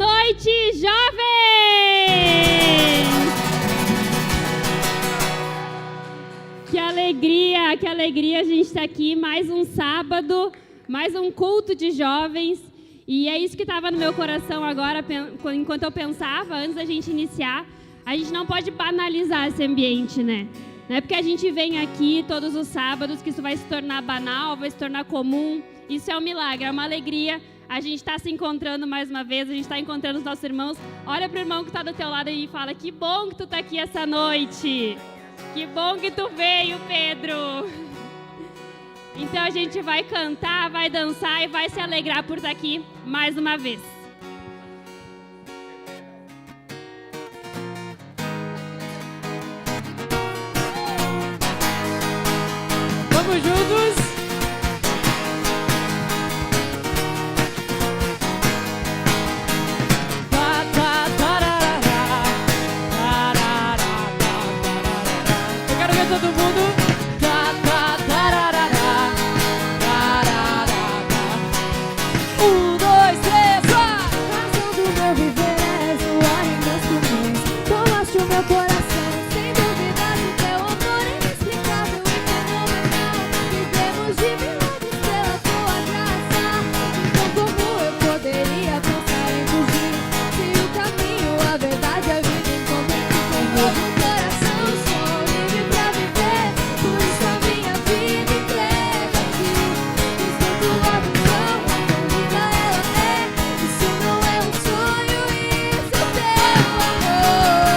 noite, jovens! Que alegria a gente estar aqui, mais um sábado, mais um culto de jovens. E é isso que estava no meu coração agora, enquanto eu pensava, antes da gente iniciar. A gente não pode banalizar esse ambiente, né? Não é porque a gente vem aqui todos os sábados que isso vai se tornar banal, vai se tornar comum. Isso é um milagre, é uma alegria. A gente está se encontrando mais uma vez, a gente está encontrando os nossos irmãos. Olha para o irmão que está do teu lado e fala: que bom que tu está aqui essa noite. Que bom que tu veio, Pedro. Então a gente vai cantar, vai dançar e vai se alegrar por estar aqui mais uma vez. Vamos juntos! Eu quero ver todo mundo! Dois, três, vai! Razão do meu viver é zoar em meus pulmões. Tomaste o meu coração, sem dúvidas o teu amor é inexplicável e fenomenal. Vivemos de milagres pela tua graça. Então como eu poderia pensar em fugir? Se o caminho, a verdade, a vida encontrei com novo coração, sou livre pra viver. Por isso a minha vida entrega a ti. Estou tua visão, a corrida ela é. Isso não é um sonho, isso é teu amor.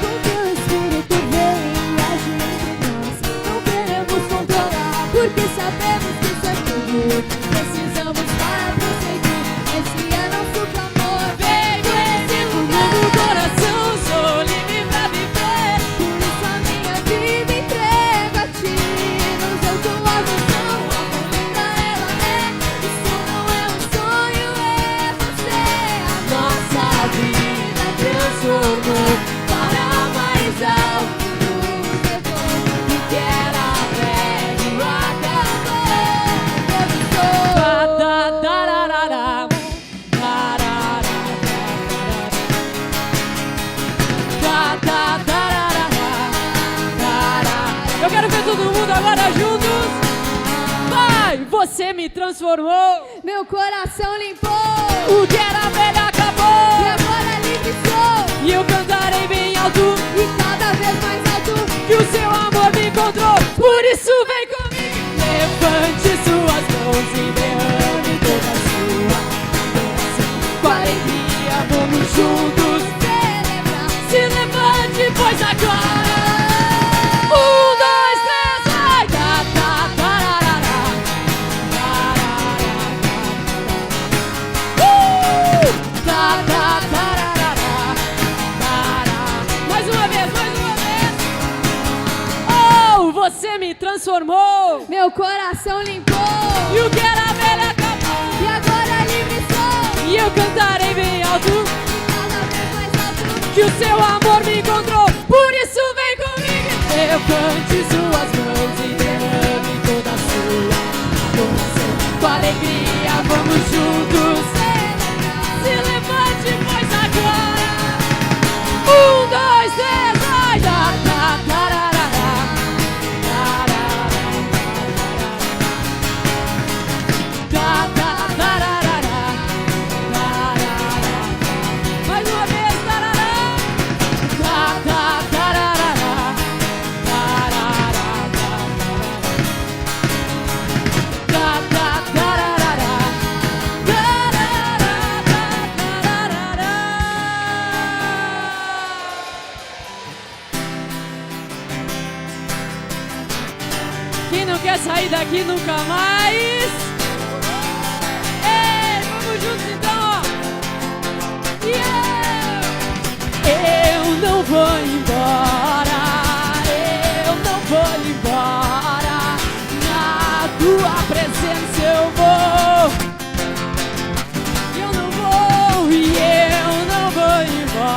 Com teu espírito vem e age entre nós. Não queremos controlar, porque sabemos que isso é tudo. Precisamos para prosseguir, esse é nosso clamor. Vem com esse lugar No coração sou livre pra viver. Por isso a minha vida entrego a ti. Nos deu tua visão, a corrida ela é. Isso não é um sonho, é você. A nossa vida transformou para mais alto nos levou. E que era velho acabou. Eu estou Eu quero ver todo mundo agora juntos. Vai! Você me transformou. Meu coração limpou O que era velho e acabou. agora livre sou. E eu cantarei bem alto E cada vez mais alto. que o seu amor me encontrou. Por isso vem comigo. Levante suas mãos e derrame toda a sua adoração. Com alegria vamos juntos Celebrar. se levante, pois agora. Dois, três, vai! Mais uma vez, mais uma vez. Oh, você me transformou. Meu coração limpou E o que era velho acabou. e agora livre sou. E eu cantarei bem alto Cada vez mais alto. que o seu amor me encontrou. Por isso vem comigo. Levante suas mãos e derrame toda a sua adoração. Com alegria vamos juntos Celebrar. se levante, pois agora. Dois, três, vai! Mais uma vez, Quem não quer sair daqui nunca mais? Ei, vamos juntos então, ó. Eu não vou embora, eu não vou embora. Na tua presença eu vou. Eu não vou e eu não vou embora.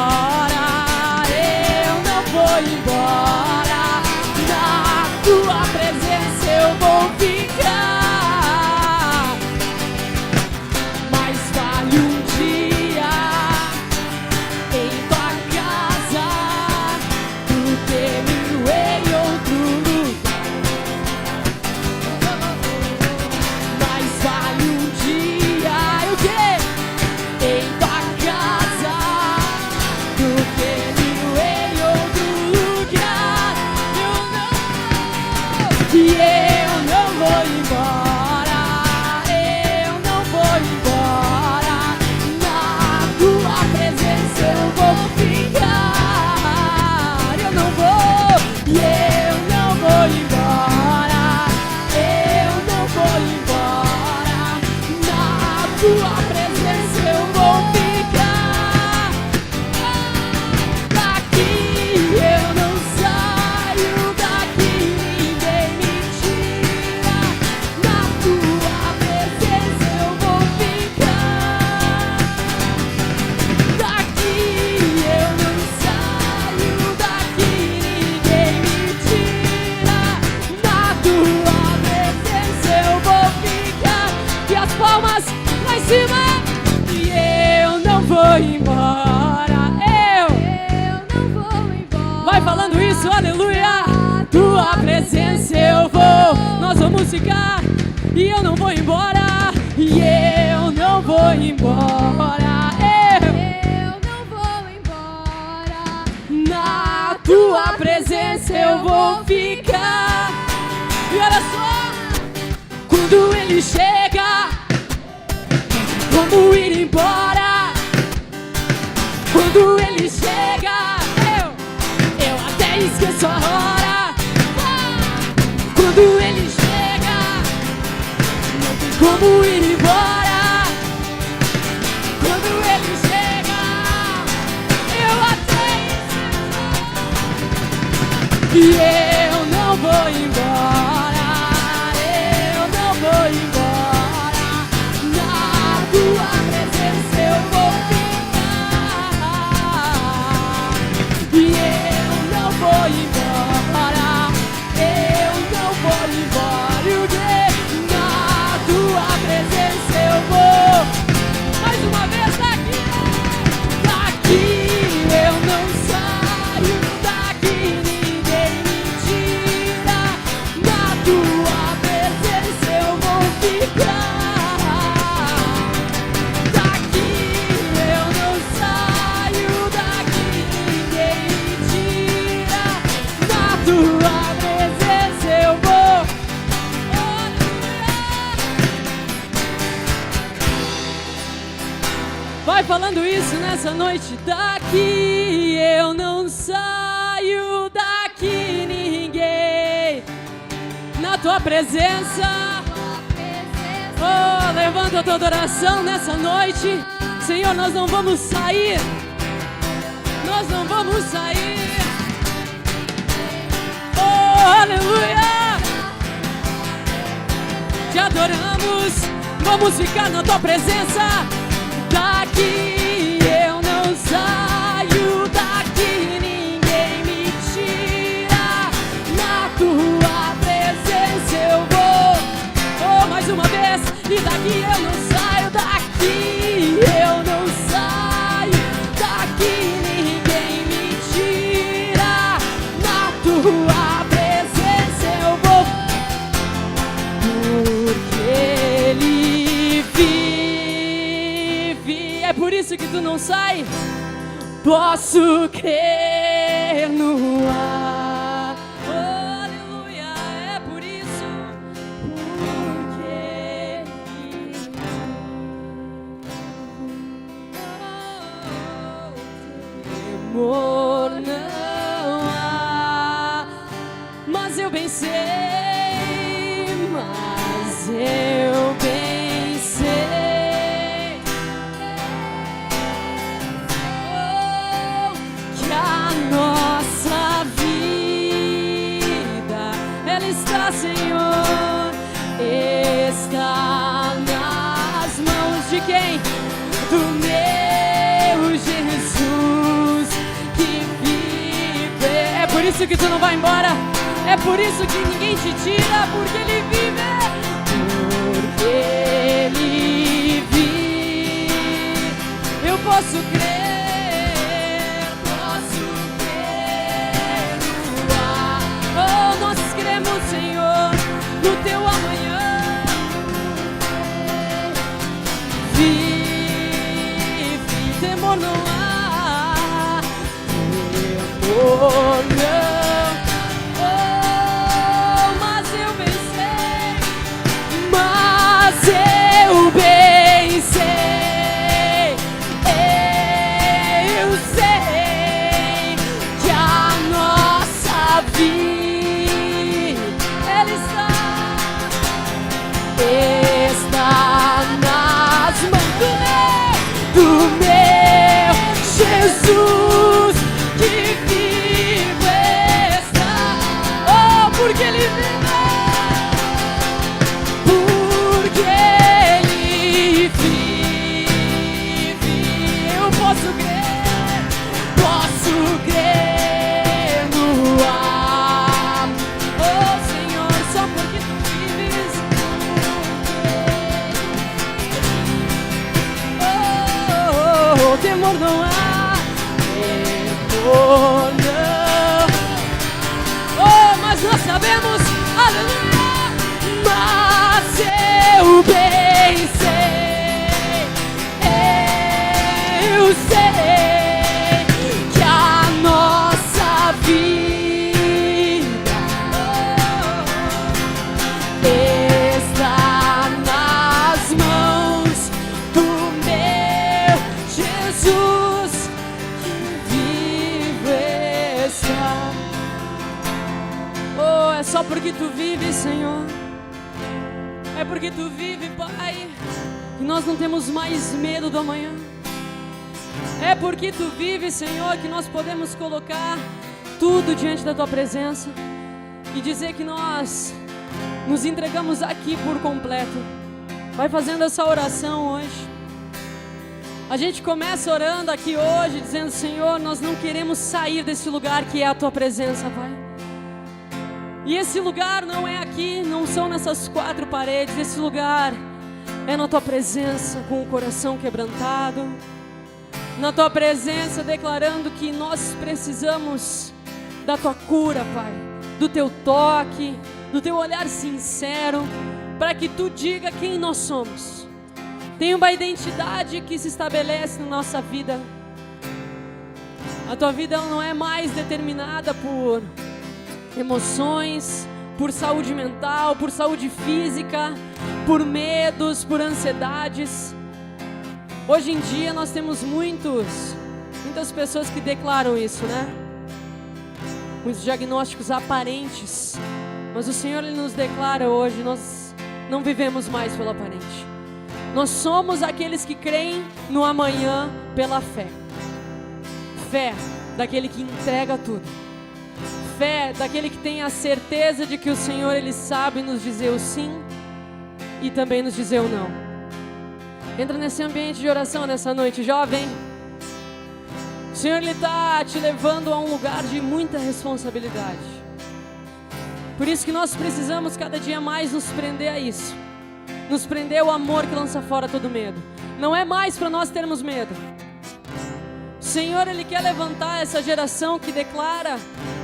embora. Eu não vou embora. Vai falando isso, aleluia. Tua presença eu vou. Nós vamos ficar. E eu não vou embora. E eu não vou embora. Eu não vou embora. Na tua presença eu vou ficar. E olha só, quando ele chega, vamos ir embora. Quando ele chega, eu até esqueço a hora. Quando ele chega, não tem como ir embora. Quando ele chega, eu até esqueço. E eu não vou embora. Eu não vou embora. Na tua presença eu vou ficar. E eu não vou embora. Eu não vou embora. E o que? Na tua presença eu vou. Mais uma vez daqui. Daqui eu não saio. Daqui ninguém me tira. Na tua presença eu vou ficar. Daqui eu não saio. Daqui ninguém me tira. Na tua presença eu vou. Vai falando isso nessa noite. Daqui eu não saio. Daqui ninguém. Na tua presença. Oh, levanta a tua adoração nessa noite. Senhor, nós não vamos sair. Nós não vamos sair. Oh, aleluia. Te adoramos. Vamos ficar na tua presença. Daqui eu não saio. Daqui ninguém me tira. Na tua presença eu vou. Oh, mais uma vez. E daqui eu não saio. Daqui eu não saio. Daqui ninguém me tira. Na tua presença eu vou. Porque ele vive. É por isso que tu não sai. Posso crer no ar. Oh, aleluia. É por isso. Porque ele temor não há. Mas eu bem sei. Mas eu bem sei. Que a nossa vida, ela está, Senhor, está nas mãos de quem? Do meu Jesus que vive. É por isso que tu não vai embora. É por isso que ninguém te tira. Porque ele vive. Porque ele vive. Eu posso crer. Oh, nós cremos, Senhor, no teu amanhã. Vive, temor não há. Temor não. Oh, mas eu bem sei. Mas eu bem sei. Eu sei que a nossa vida está nas mãos do meu Jesus que vive está. Oh, porque ele vive. Porque ele vive. Eu posso crer no ar. Oh, Senhor, só porque tu vives. Oh, temor não há. Oh, não. Oh, mas nós sabemos, aleluia, mas eu bem sei, eu sei que a nossa vida está nas mãos do meu Jesus que vive está. Oh, é só porque tu vive, Senhor. É porque tu vive, Pai, que nós não temos mais medo do amanhã. É porque tu vive, Senhor, que nós podemos colocar tudo diante da tua presença e dizer que nós nos entregamos aqui por completo. Vai fazendo essa oração hoje. A gente começa orando aqui hoje, dizendo: Senhor, nós não queremos sair desse lugar que é a tua presença, Pai. E esse lugar não é aqui, não são nessas quatro paredes. Esse lugar é na tua presença, com o coração quebrantado, na tua presença, declarando que nós precisamos da tua cura, Pai, do teu toque, do teu olhar sincero, para que tu diga quem nós somos. Tem uma identidade que se estabelece na nossa vida. A tua vida não é mais determinada por emoções, por saúde mental, por saúde física, por medos, por ansiedades. Hoje em dia nós temos muitas pessoas que declaram isso, né? Muitos diagnósticos aparentes. Mas o Senhor, Ele nos declara hoje: nós não vivemos mais pelo aparente. Nós somos aqueles que creem no amanhã pela fé. Fé daquele que entrega tudo. Fé daquele que tem a certeza de que o Senhor, Ele sabe nos dizer o sim e também nos dizer o não. Entra nesse ambiente de oração nessa noite, jovem. O Senhor, Ele está te levando a um lugar de muita responsabilidade. Por isso que nós precisamos cada dia mais nos prender a isso. Nos prender ao amor que lança fora todo medo. Não é mais para nós termos medo. O Senhor, Ele quer levantar essa geração que declara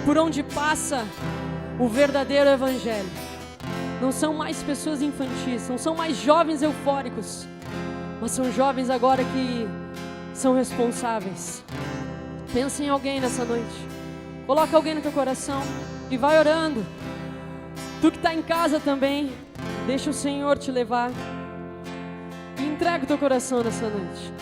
por onde passa o verdadeiro evangelho. Não são mais pessoas infantis, não são mais jovens eufóricos, mas são jovens agora que são responsáveis. Pensa em alguém nessa noite. Coloca alguém no teu coração e vai orando. Tu que está em casa também, deixa o Senhor te levar. E entrega o teu coração nessa noite.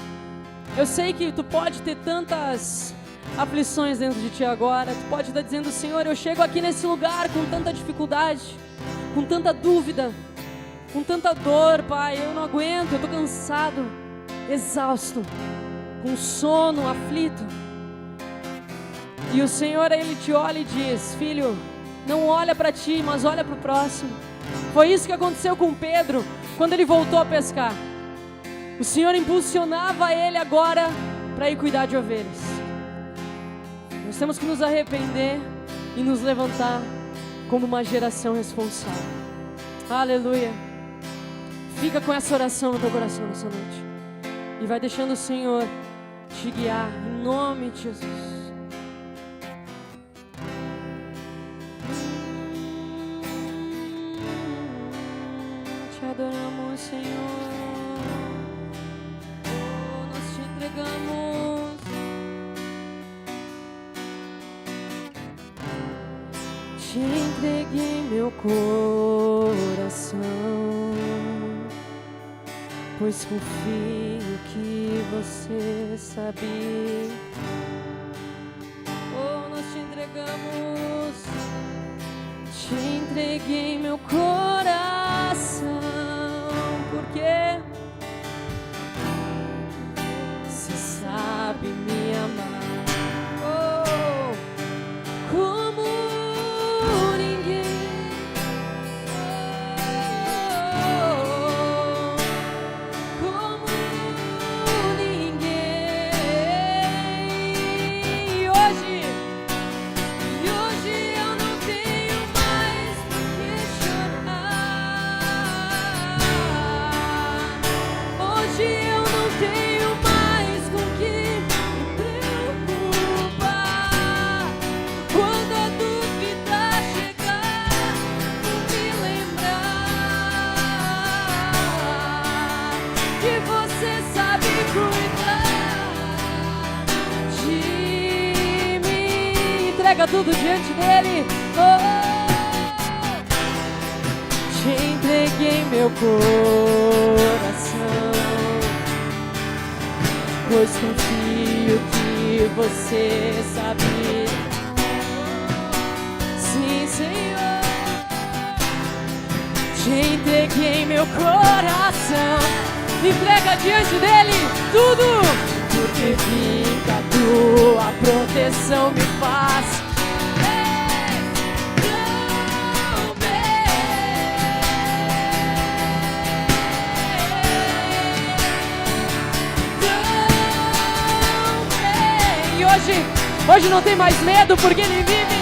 Eu sei que tu pode ter tantas aflições dentro de ti agora. Tu pode estar dizendo: Senhor, eu chego aqui nesse lugar com tanta dificuldade, com tanta dúvida, com tanta dor, Pai. Eu não aguento, eu estou cansado, exausto, com sono, aflito. E o Senhor, Ele te olha e diz: filho, não olha para ti, mas olha para o próximo. Foi isso que aconteceu com Pedro quando ele voltou a pescar. O Senhor impulsionava ele agora para ir cuidar de ovelhas. Nós temos que nos arrepender e nos levantar como uma geração responsável. Aleluia. Fica com essa oração no teu coração nessa noite. E vai deixando o Senhor te guiar em nome de Jesus. Te adoramos, Senhor. Oh, nós te entregamos. Te entreguei meu coração, pois confio que você sabe. Oh, nós te entregamos. Te entreguei meu coração, porque você sabe me amar. Oh, como ninguém. Oh, como ninguém. E hoje eu não tenho mais por que chorar. entrega tudo diante dele. Te entreguei meu coração, pois confio que você sabe. Sim, Senhor, te entreguei meu coração. Entrega diante dele tudo, porque vi que a tua proteção me faz. Hoje não tem mais medo porque ele vive.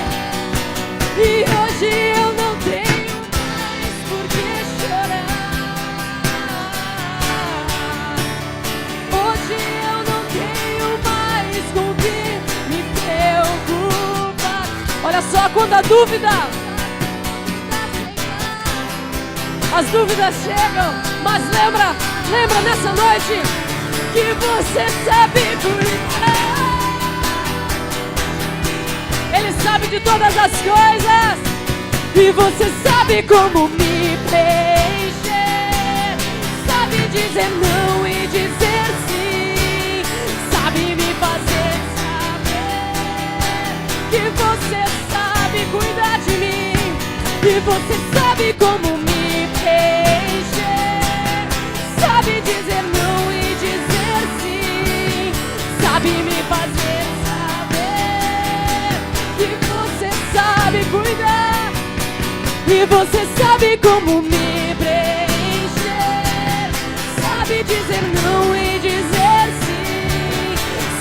E hoje eu não tenho mais por que chorar. Hoje eu não tenho mais com que me preocupar. Olha só, quando a dúvida, as dúvidas chegam, mas lembra nessa noite que você sabe cuidar. Ele sabe de todas as coisas e você sabe como me preencher. Sabe dizer não e dizer sim. Sabe me fazer saber que você sabe cuidar de mim. E você sabe como me preencher. Sabe dizer não e dizer sim. Sabe me fazer sabe cuidar, e você sabe como me preencher. Sabe dizer não e dizer sim.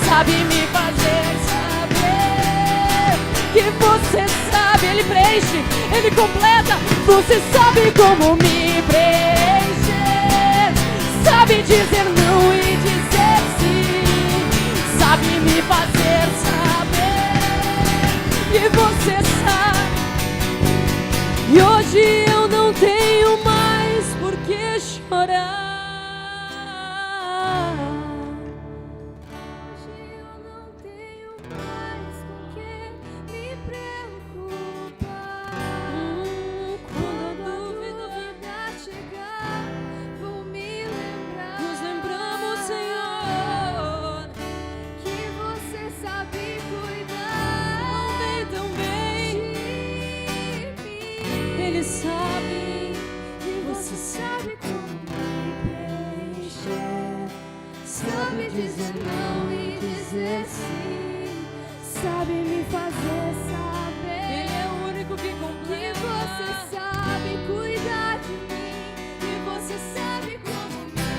Sabe me fazer saber que você sabe. Ele preenche, ele completa. Você sabe como me preencher. Sabe dizer não e dizer sim. Sabe me fazer saber que você sabe. E hoje eu não tenho mais por que chorar. Hoje eu não tenho mais por que me preocupar. Quando a dúvida chegar, vou me lembrar. Nos lembramos, Senhor, que você sabe cuidar tão bem de mim. Ele sabe, e você sabe como me preencher. Sabe dizer não e dizer sim. Sabe me fazer saber. Ele é o único que completa. Que você sabe cuidar de mim. E você sabe como me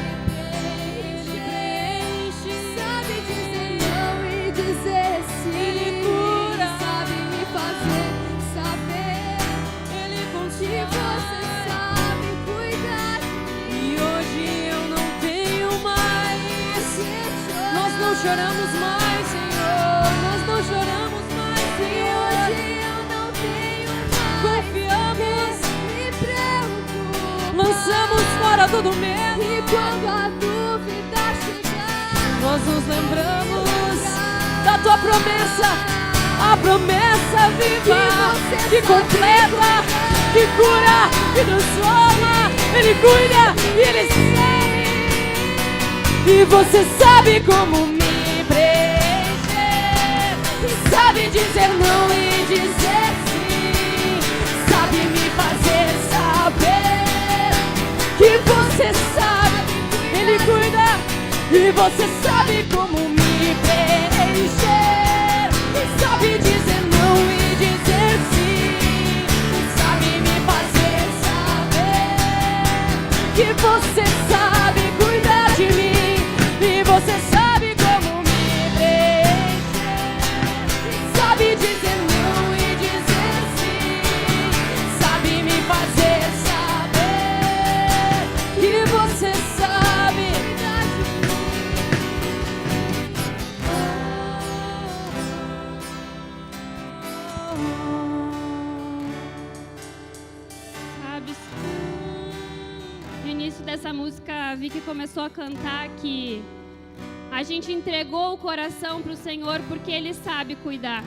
preenche. Sabe dizer não e dizer sim. Ele cura. Sabe me fazer saber. Ele contigo. Você sabe cuidar de mim. E hoje eu não tenho mais. Nós não choramos mais, Senhor. Nós não choramos mais, Senhor. Hoje eu não tenho mais. Confiamos, me preocupo. Lançamos fora todo medo. E quando a dúvida chegar, nós nos lembramos da tua promessa. A promessa viva, que completa, que cura, que transforma. Ele cuida e ele sabe. E você sabe como me preencher. Sabe dizer não e dizer sim. Sabe me fazer saber que você sabe. Ele cuida e você sabe como me preencher. Sabe dizer não e dizer sim. Sabe me fazer saber que você sabe cuidar de mim. E você sabe como me preencher. Sabe dizer não e dizer sim. Sabe me fazer saber que você sabe cuidar de mim. Sabe, no início dessa música, a Vicky começou a cantar que a gente entregou o coração para o Senhor porque Ele sabe cuidar.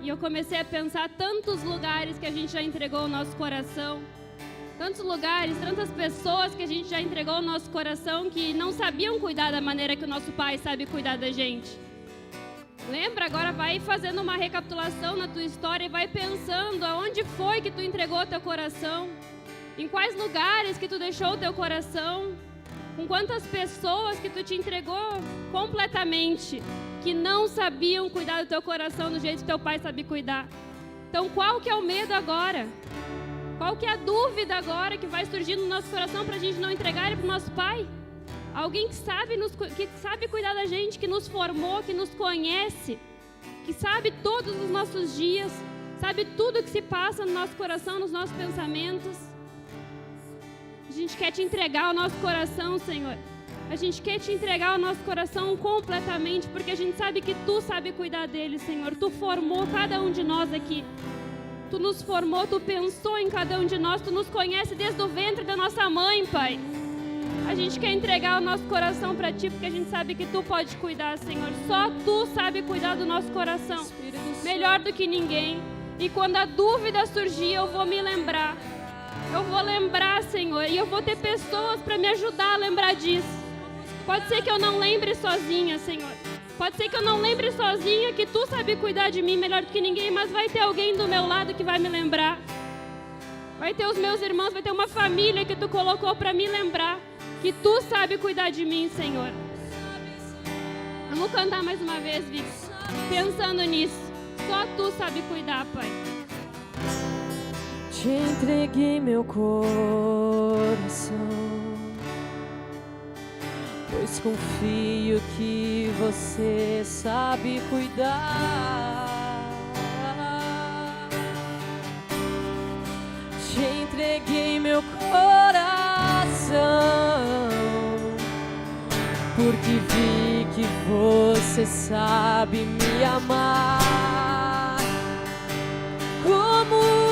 E eu comecei a pensar tantos lugares que a gente já entregou o nosso coração, tantos lugares, tantas pessoas que a gente já entregou o nosso coração que não sabiam cuidar da maneira que o nosso Pai sabe cuidar da gente. Lembra? Agora vai fazendo uma recapitulação na tua história e vai pensando aonde foi que tu entregou o teu coração, em quais lugares que tu deixou o teu coração, com quantas pessoas que tu te entregou completamente, que não sabiam cuidar do teu coração do jeito que teu Pai sabe cuidar. Então qual que é o medo agora? Qual que é a dúvida agora que vai surgir no nosso coração para a gente não entregar ele para o nosso Pai? Alguém que sabe cuidar da gente, que nos formou, que nos conhece, que sabe todos os nossos dias, sabe tudo que se passa no nosso coração, nos nossos pensamentos. A gente quer te entregar o nosso coração, Senhor. A gente quer te entregar o nosso coração completamente, porque a gente sabe que Tu sabe cuidar dele, Senhor. Tu formou cada um de nós aqui. Tu nos formou, Tu pensou em cada um de nós, Tu nos conhece desde o ventre da nossa mãe, Pai. A gente quer entregar o nosso coração para Ti, porque a gente sabe que Tu pode cuidar, Senhor. Só Tu sabe cuidar do nosso coração, melhor do que ninguém. E quando a dúvida surgir, eu vou me lembrar. Eu vou lembrar, Senhor, e eu vou ter pessoas para me ajudar a lembrar disso. Pode ser que eu não lembre sozinha, Senhor. Pode ser que eu não lembre sozinha que Tu sabe cuidar de mim melhor do que ninguém, mas vai ter alguém do meu lado que vai me lembrar. Vai ter os meus irmãos, vai ter uma família que Tu colocou para me lembrar que Tu sabe cuidar de mim, Senhor. Vamos cantar mais uma vez, Vic, pensando nisso. Só Tu sabe cuidar, Pai. Te entreguei meu coração, pois confio que Você sabe cuidar. Te entreguei meu coração, porque vi que Você sabe me amar como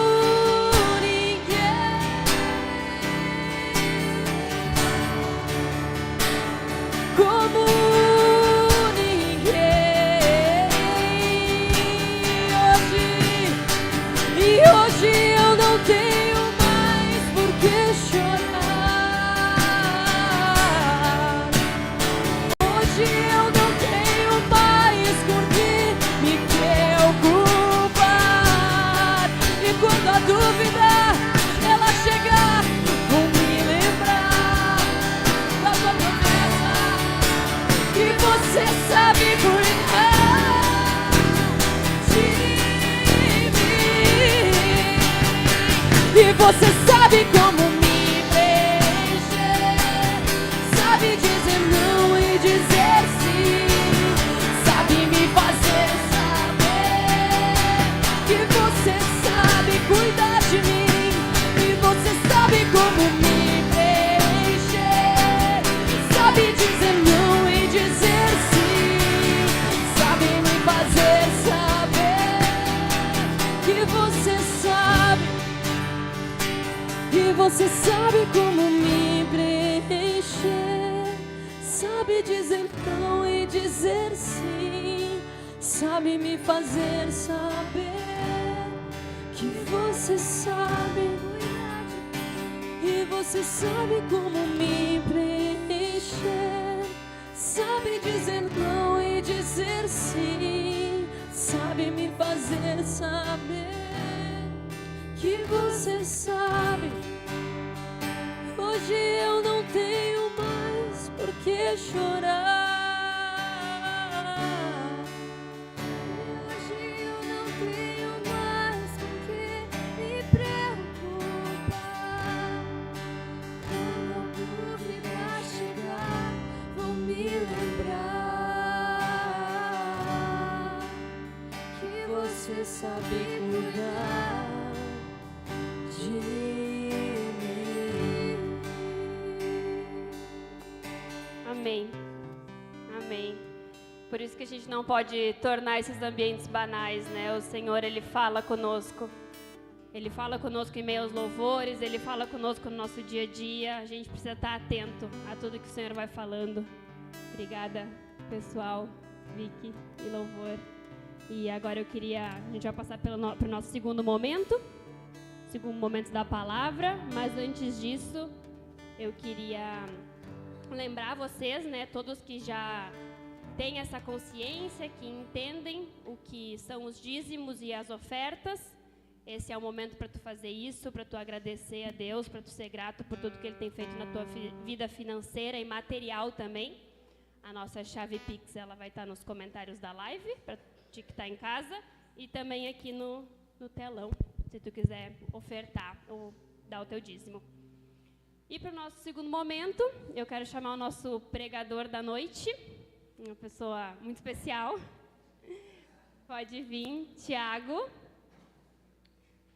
e Você sabe como me preencher, sabe dizer não e dizer sim, sabe me fazer saber que Você sabe cuidar de mim. E Você sabe como me preencher, sabe dizer não e dizer sim, sabe me fazer saber que Você sabe. E Você sabe como me preencher, sabe dizer não e dizer sim, sabe me fazer saber que Você sabe. E Você sabe como me preencher, sabe dizer não e dizer sim, sabe me fazer saber que Você sabe. Hoje eu não tenho mais por que chorar. Hoje eu não tenho mais com que me preocupar. Quando a dúvida chegar, vou me lembrar que Você sabe cuidar de mim. Amém. Amém. Por isso que a gente não pode tornar esses ambientes banais, né? O Senhor, Ele fala conosco. Ele fala conosco em meio aos louvores, Ele fala conosco no nosso dia a dia. A gente precisa estar atento a tudo que o Senhor vai falando. Obrigada, pessoal, Vicky e louvor. E agora a gente vai passar para o nosso segundo momento da palavra, mas antes disso, eu queria lembrar vocês, né, todos que já têm essa consciência, que entendem o que são os dízimos e as ofertas. Esse é o momento para tu fazer isso, para tu agradecer a Deus, para tu ser grato por tudo que Ele tem feito na tua vida financeira e material também. A nossa chave Pix, ela vai estar nos comentários da live, para ti que está em casa, e também aqui no telão, se tu quiser ofertar ou dar o teu dízimo. E para o nosso segundo momento, eu quero chamar o nosso pregador da noite, uma pessoa muito especial. Pode vir, Tiago.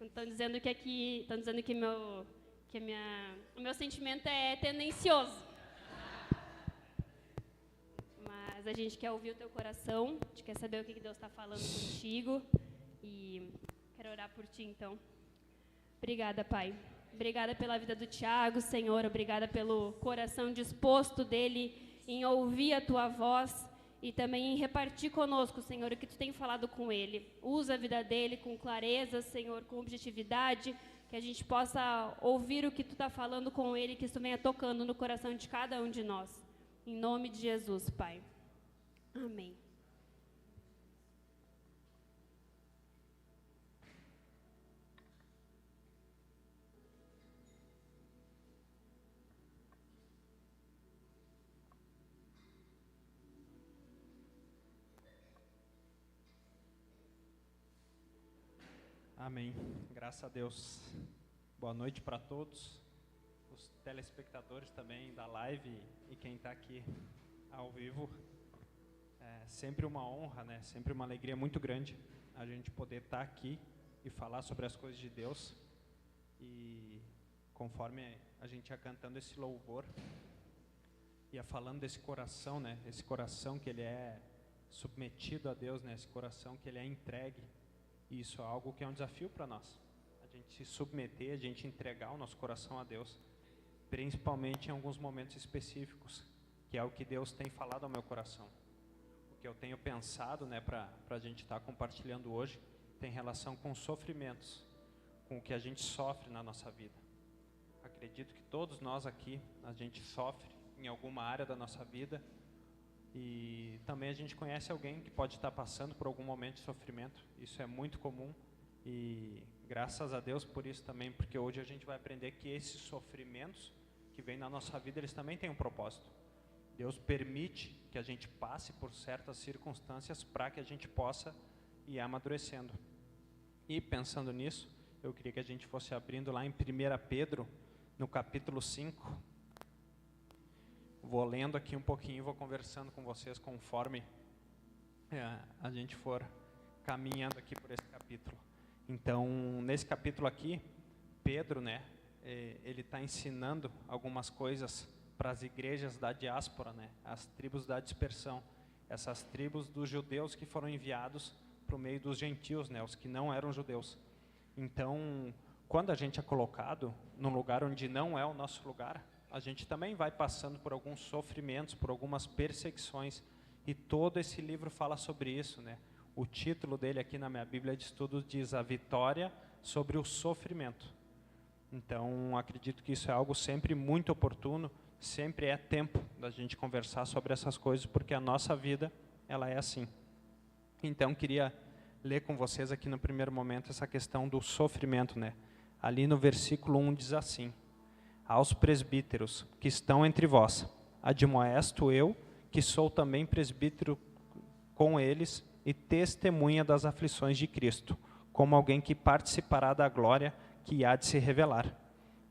Estão dizendo que o meu sentimento é tendencioso. Mas a gente quer ouvir o teu coração, a gente quer saber o que Deus está falando contigo. E quero orar por ti, então. Obrigada, Pai. Obrigada pela vida do Tiago, Senhor. Obrigada pelo coração disposto dele em ouvir a tua voz e também em repartir conosco, Senhor, o que tu tem falado com ele. Usa a vida dele com clareza, Senhor, com objetividade, que a gente possa ouvir o que tu está falando com ele, que isso venha tocando no coração de cada um de nós. Em nome de Jesus, Pai. Amém. Amém. Graças a Deus. Boa noite para todos, os telespectadores também da live e quem está aqui ao vivo. É sempre uma honra, né? Sempre uma alegria muito grande a gente poder estar aqui e falar sobre as coisas de Deus. E conforme a gente ia cantando esse louvor, ia falando desse coração, né? Esse coração que ele é submetido a Deus, né? Esse coração que ele é entregue. E isso é algo que é um desafio para nós. A gente se submeter, a gente entregar o nosso coração a Deus, principalmente em alguns momentos específicos, que é o que Deus tem falado ao meu coração. O que eu tenho pensado, né, para a gente estar compartilhando hoje, tem relação com os sofrimentos, com o que a gente sofre na nossa vida. Acredito que todos nós aqui, a gente sofre em alguma área da nossa vida, e também a gente conhece alguém que pode estar passando por algum momento de sofrimento. Isso é muito comum e graças a Deus por isso também, porque hoje a gente vai aprender que esses sofrimentos que vêm na nossa vida, eles também têm um propósito. Deus permite que a gente passe por certas circunstâncias para que a gente possa ir amadurecendo. E pensando nisso, eu queria que a gente fosse abrindo lá em 1 Pedro, no capítulo 5. Vou lendo aqui um pouquinho e vou conversando com vocês conforme a gente for caminhando aqui por esse capítulo. Então, nesse capítulo aqui, Pedro, né, ele está ensinando algumas coisas para as igrejas da diáspora, né, as tribos da dispersão, essas tribos dos judeus que foram enviados para o meio dos gentios, né, os que não eram judeus. Então, quando a gente é colocado num lugar onde não é o nosso lugar, a gente também vai passando por alguns sofrimentos, por algumas perseguições, e todo esse livro fala sobre isso, né? O título dele aqui na minha Bíblia de Estudos diz A Vitória sobre o Sofrimento. Então, acredito que isso é algo sempre muito oportuno, sempre é tempo da gente conversar sobre essas coisas, porque a nossa vida, ela é assim. Então, queria ler com vocês aqui no primeiro momento essa questão do sofrimento, né? Ali no versículo 1 diz assim: aos presbíteros que estão entre vós, admoesto eu, que sou também presbítero com eles e testemunha das aflições de Cristo, como alguém que participará da glória que há de se revelar.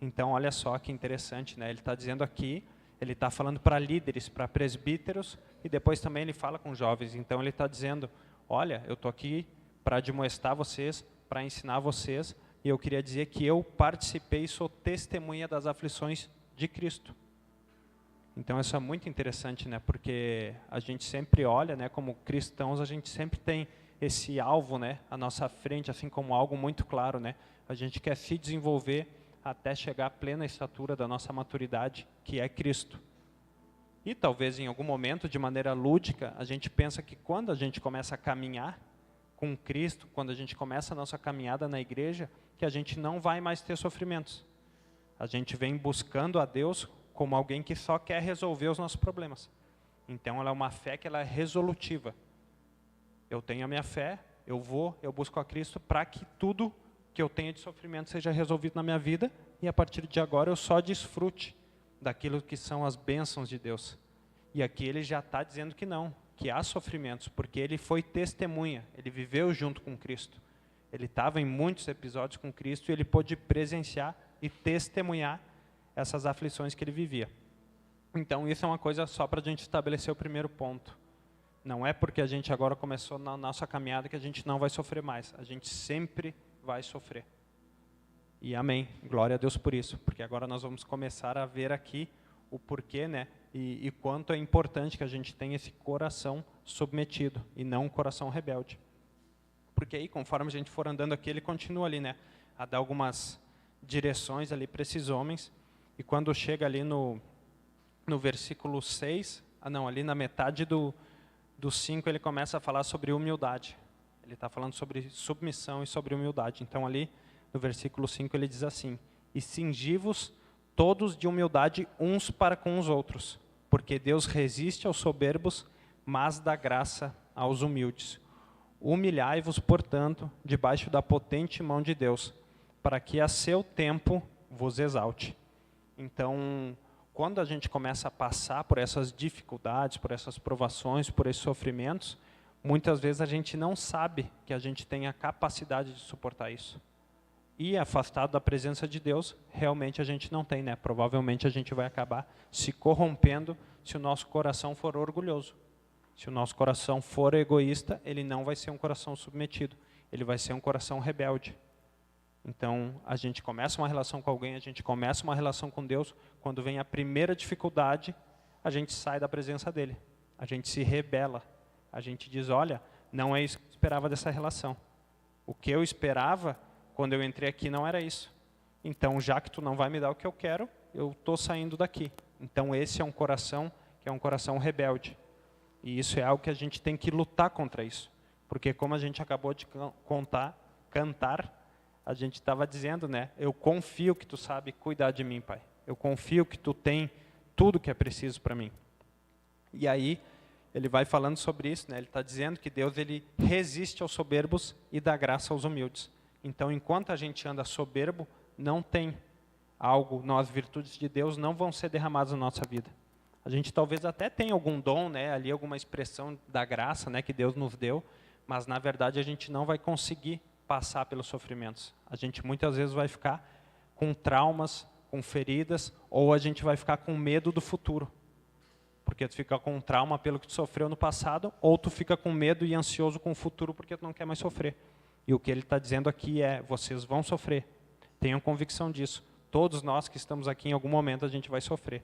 Então, olha só que interessante, né? Ele está dizendo aqui, ele está falando para líderes, para presbíteros, e depois também ele fala com jovens. Então, ele está dizendo, olha, eu estou aqui para admoestar vocês, para ensinar vocês, e eu queria dizer que eu participei e sou testemunha das aflições de Cristo. Então isso é muito interessante, né? Porque a gente sempre olha, né? Como cristãos, a gente sempre tem esse alvo, né? À nossa frente, assim como algo muito claro, né? A gente quer se desenvolver até chegar à plena estatura da nossa maturidade, que é Cristo. E talvez em algum momento, de maneira lúdica, a gente pensa que quando a gente começa a caminhar, com Cristo, quando a gente começa a nossa caminhada na igreja, que a gente não vai mais ter sofrimentos. A gente vem buscando a Deus como alguém que só quer resolver os nossos problemas. Então ela é uma fé que ela é resolutiva. Eu tenho a minha fé, eu busco a Cristo para que tudo que eu tenha de sofrimento seja resolvido na minha vida, e a partir de agora eu só desfrute daquilo que são as bênçãos de Deus. E aqui ele já está dizendo que não, que há sofrimentos, porque ele foi testemunha, ele viveu junto com Cristo. Ele estava em muitos episódios com Cristo e ele pôde presenciar e testemunhar essas aflições que ele vivia. Então isso é uma coisa só para a gente estabelecer o primeiro ponto. Não é porque a gente agora começou na nossa caminhada que a gente não vai sofrer mais. A gente sempre vai sofrer. E amém. Glória a Deus por isso. Porque agora nós vamos começar a ver aqui o porquê, né? E quanto é importante que a gente tenha esse coração submetido e não um coração rebelde. Porque aí, conforme a gente for andando aqui, ele continua ali, né? A dar algumas direções ali para esses homens. E quando chega ali no versículo 6, ali na metade do 5, ele começa a falar sobre humildade. Ele está falando sobre submissão e sobre humildade. Então ali, no versículo 5, ele diz assim: e cingi-vos todos de humildade uns para com os outros, porque Deus resiste aos soberbos, mas dá graça aos humildes. Humilhai-vos, portanto, debaixo da potente mão de Deus, para que a seu tempo vos exalte. Então, quando a gente começa a passar por essas dificuldades, por essas provações, por esses sofrimentos, muitas vezes a gente não sabe que a gente tem a capacidade de suportar isso. E afastado da presença de Deus, realmente a gente não tem, né? Provavelmente a gente vai acabar se corrompendo se o nosso coração for orgulhoso. Se o nosso coração for egoísta, ele não vai ser um coração submetido. Ele vai ser um coração rebelde. Então, a gente começa uma relação com alguém, a gente começa uma relação com Deus, quando vem a primeira dificuldade, a gente sai da presença dele. A gente se rebela. A gente diz, olha, não é isso que eu esperava dessa relação. O que eu esperava quando eu entrei aqui não era isso. Então, já que tu não vai me dar o que eu quero, eu estou saindo daqui. Então, esse é um coração que é um coração rebelde. E isso é algo que a gente tem que lutar contra isso. Porque como a gente acabou de cantar, a gente estava dizendo, né? Eu confio que tu sabe cuidar de mim, Pai. Eu confio que tu tem tudo que é preciso para mim. E aí, ele vai falando sobre isso, né? Ele está dizendo que Deus ele resiste aos soberbos e dá graça aos humildes. Então, enquanto a gente anda soberbo, não tem algo, as virtudes de Deus não vão ser derramadas na nossa vida. A gente talvez até tenha algum dom, né? Ali alguma expressão da graça, né? Que Deus nos deu, mas na verdade a gente não vai conseguir passar pelos sofrimentos. A gente muitas vezes vai ficar com traumas, com feridas, ou a gente vai ficar com medo do futuro. Porque tu fica com trauma pelo que tu sofreu no passado, ou tu fica com medo e ansioso com o futuro porque tu não quer mais sofrer. E o que ele está dizendo aqui é, vocês vão sofrer. Tenham convicção disso. Todos nós que estamos aqui, em algum momento, a gente vai sofrer.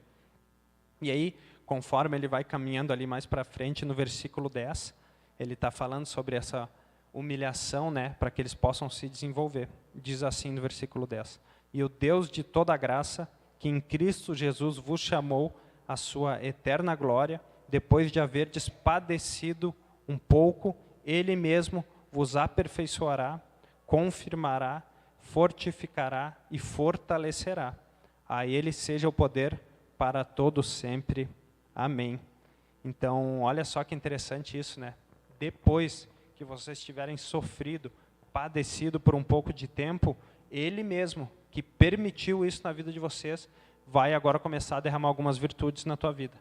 E aí, conforme ele vai caminhando ali mais para frente, no versículo 10, ele está falando sobre essa humilhação, né, para que eles possam se desenvolver. Diz assim no versículo 10. E o Deus de toda graça, que em Cristo Jesus vos chamou à sua eterna glória, depois de haverdes padecido um pouco, ele mesmo vos aperfeiçoará, confirmará, fortificará e fortalecerá. A ele seja o poder para todo sempre. Amém. Então, olha só que interessante isso, né? Depois que vocês tiverem sofrido, padecido por um pouco de tempo, ele mesmo, que permitiu isso na vida de vocês, vai agora começar a derramar algumas virtudes na tua vida.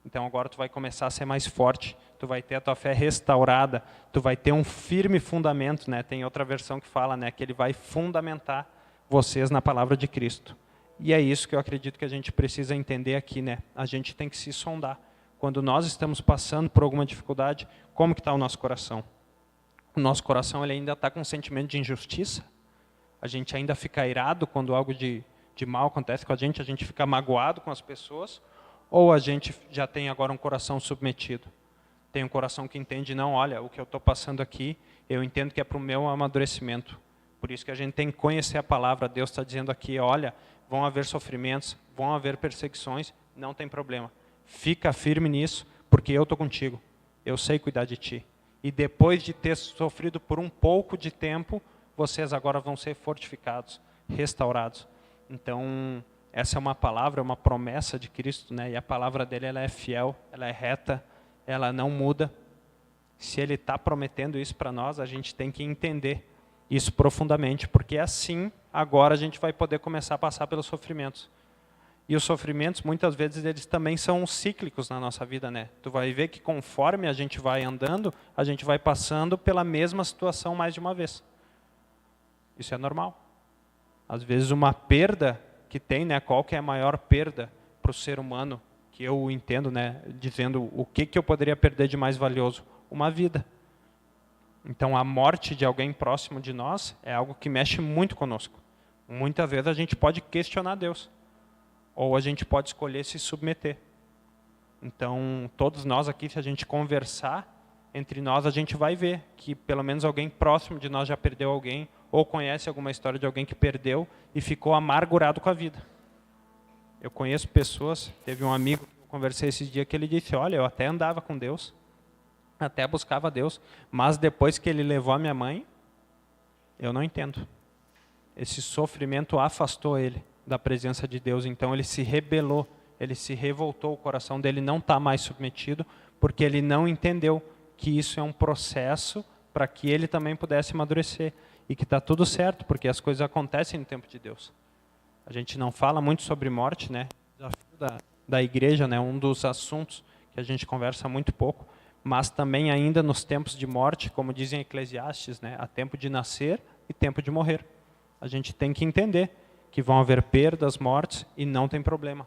Então agora tu vai começar a ser mais forte, tu vai ter a tua fé restaurada, tu vai ter um firme fundamento, né? Tem outra versão que fala, né, que ele vai fundamentar vocês na palavra de Cristo. E é isso que eu acredito que a gente precisa entender aqui, né? A gente tem que se sondar. Quando nós estamos passando por alguma dificuldade, como que está o nosso coração? O nosso coração ele ainda está com um sentimento de injustiça? A gente ainda fica irado quando algo de mal acontece com a gente fica magoado com as pessoas? Ou a gente já tem agora um coração submetido? Tem um coração que entende, não, olha, o que eu estou passando aqui, eu entendo que é para o meu amadurecimento. Por isso que a gente tem que conhecer a palavra. Deus está dizendo aqui, olha, vão haver sofrimentos, vão haver perseguições, não tem problema. Fica firme nisso, porque eu estou contigo. Eu sei cuidar de ti. E depois de ter sofrido por um pouco de tempo, vocês agora vão ser fortificados, restaurados. Então, essa é uma palavra, é uma promessa de Cristo, né? E a palavra dele, ela é fiel, ela é reta, ela não muda. Se ele está prometendo isso para nós, a gente tem que entender isso profundamente, porque assim, agora a gente vai poder começar a passar pelos sofrimentos. E os sofrimentos, muitas vezes, eles também são cíclicos na nossa vida, né? Tu vai ver que conforme a gente vai andando, a gente vai passando pela mesma situação mais de uma vez. Isso é normal. Às vezes uma perda que tem, né? Qual que é a maior perda para o ser humano, que eu entendo, né? Dizendo o que eu poderia perder de mais valioso? Uma vida. Então a morte de alguém próximo de nós é algo que mexe muito conosco. Muitas vezes a gente pode questionar Deus. Ou a gente pode escolher se submeter. Então, todos nós aqui, se a gente conversar entre nós, a gente vai ver que pelo menos alguém próximo de nós já perdeu alguém, ou conhece alguma história de alguém que perdeu e ficou amargurado com a vida. Eu conheço pessoas, teve um amigo que eu conversei esse dia que ele disse, olha, eu até andava com Deus, até buscava Deus, mas depois que ele levou a minha mãe, eu não entendo. Esse sofrimento afastou ele da presença de Deus, então ele se rebelou, ele se revoltou, o coração dele não está mais submetido, porque ele não entendeu que isso é um processo para que ele também pudesse amadurecer, e que está tudo certo, porque as coisas acontecem no tempo de Deus. A gente não fala muito sobre morte, né? O desafio da igreja, né? Um dos assuntos que a gente conversa muito pouco, mas também ainda nos tempos de morte, como dizem Eclesiastes, né? Há tempo de nascer e tempo de morrer. A gente tem que entender que vão haver perdas, mortes, e não tem problema.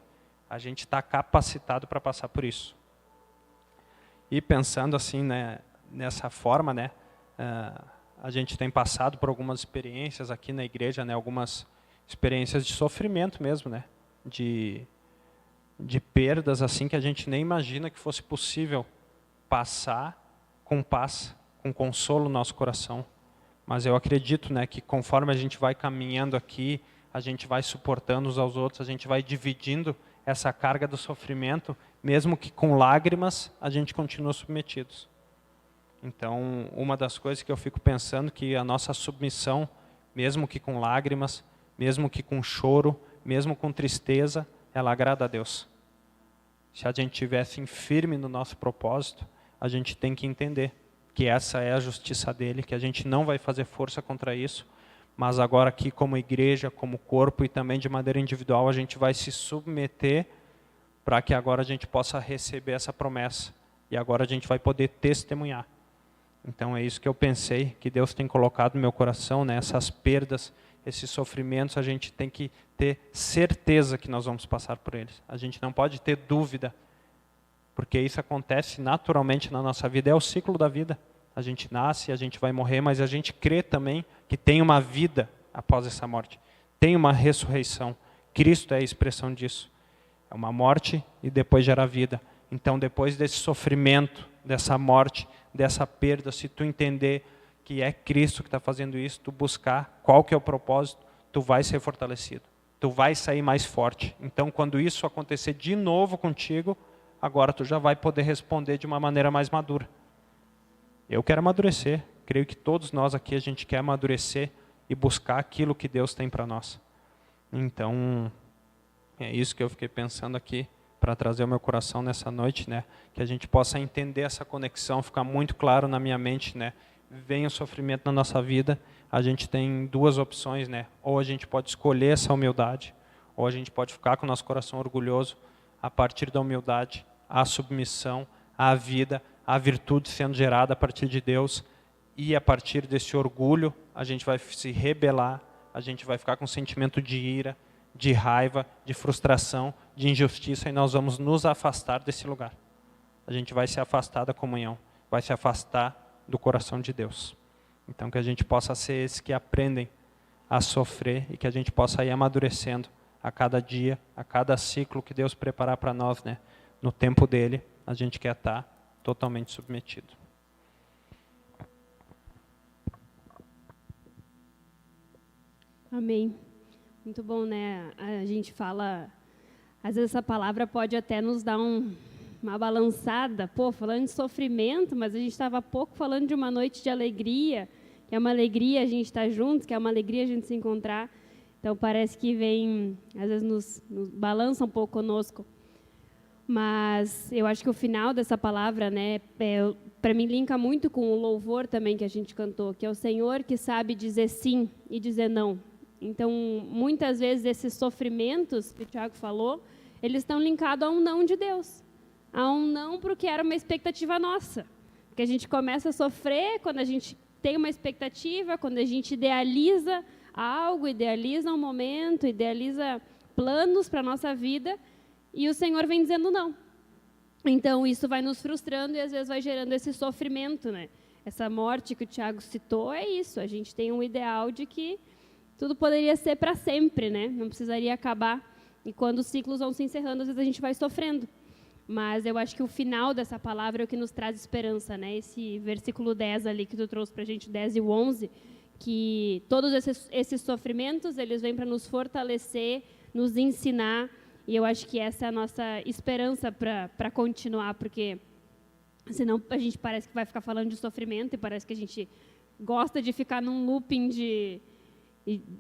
A gente está capacitado para passar por isso. E pensando assim, né, nessa forma, né, a gente tem passado por algumas experiências aqui na igreja, né, algumas experiências de sofrimento mesmo, né, de perdas assim que a gente nem imagina que fosse possível passar com paz, com consolo no nosso coração. Mas eu acredito, né, que conforme a gente vai caminhando aqui, a gente vai suportando uns aos outros, a gente vai dividindo essa carga do sofrimento, mesmo que com lágrimas, a gente continua submetidos. Então, uma das coisas que eu fico pensando que a nossa submissão, mesmo que com lágrimas, mesmo que com choro, mesmo com tristeza, ela agrada a Deus. Se a gente estivesse firme no nosso propósito, a gente tem que entender que essa é a justiça dele, que a gente não vai fazer força contra isso, mas agora aqui como igreja, como corpo e também de maneira individual, a gente vai se submeter para que agora a gente possa receber essa promessa. E agora a gente vai poder testemunhar. Então é isso que eu pensei, que Deus tem colocado no meu coração, né? Essas perdas, esses sofrimentos, a gente tem que ter certeza que nós vamos passar por eles. A gente não pode ter dúvida, porque isso acontece naturalmente na nossa vida, é o ciclo da vida. A gente nasce, a gente vai morrer, mas a gente crê também que tem uma vida após essa morte. Tem uma ressurreição. Cristo é a expressão disso. É uma morte e depois gera vida. Então, depois desse sofrimento, dessa morte, dessa perda, se tu entender que é Cristo que está fazendo isso, tu buscar qual que é o propósito, tu vai ser fortalecido. Tu vai sair mais forte. Então, quando isso acontecer de novo contigo, agora tu já vai poder responder de uma maneira mais madura. Eu quero amadurecer, creio que todos nós aqui a gente quer amadurecer e buscar aquilo que Deus tem para nós. Então, é isso que eu fiquei pensando aqui para trazer o meu coração nessa noite, né? Que a gente possa entender essa conexão, ficar muito claro na minha mente, né? Vem o sofrimento na nossa vida, a gente tem duas opções, né? Ou a gente pode escolher essa humildade, ou a gente pode ficar com o nosso coração orgulhoso, a partir da humildade, a submissão, a vida, a virtude sendo gerada a partir de Deus, e a partir desse orgulho a gente vai se rebelar, a gente vai ficar com sentimento de ira, de raiva, de frustração, de injustiça, e nós vamos nos afastar desse lugar. A gente vai se afastar da comunhão, vai se afastar do coração de Deus. Então que a gente possa ser esses que aprendem a sofrer e que a gente possa ir amadurecendo a cada dia, a cada ciclo que Deus preparar para nós, né? No tempo dele, a gente quer estar totalmente submetido. Amém. Muito bom, né? A gente fala, às vezes essa palavra pode até nos dar uma balançada. Pô, falando de sofrimento, mas a gente estava há pouco falando de uma noite de alegria, que é uma alegria a gente estar juntos, que é uma alegria a gente se encontrar. Então, parece que vem, às vezes, nos balança um pouco conosco. Mas eu acho que o final dessa palavra, né, para mim, linka muito com o louvor também que a gente cantou, que é o Senhor que sabe dizer sim e dizer não. Então, muitas vezes, esses sofrimentos que o Tiago falou, eles estão linkados a um não de Deus. A um não porque era uma expectativa nossa. Porque a gente começa a sofrer quando a gente tem uma expectativa, quando a gente idealiza algo, idealiza um momento, idealiza planos para a nossa vida, e o Senhor vem dizendo não. Então, isso vai nos frustrando e, às vezes, vai gerando esse sofrimento, né? Essa morte que o Tiago citou é isso. A gente tem um ideal de que tudo poderia ser para sempre, né? Não precisaria acabar. E quando os ciclos vão se encerrando, às vezes a gente vai sofrendo. Mas eu acho que o final dessa palavra é o que nos traz esperança, né? Esse versículo 10 ali que tu trouxe para a gente, 10 e 11, que todos esses sofrimentos, eles vêm para nos fortalecer, nos ensinar. E eu acho que essa é a nossa esperança para continuar, porque senão a gente parece que vai ficar falando de sofrimento e parece que a gente gosta de ficar num looping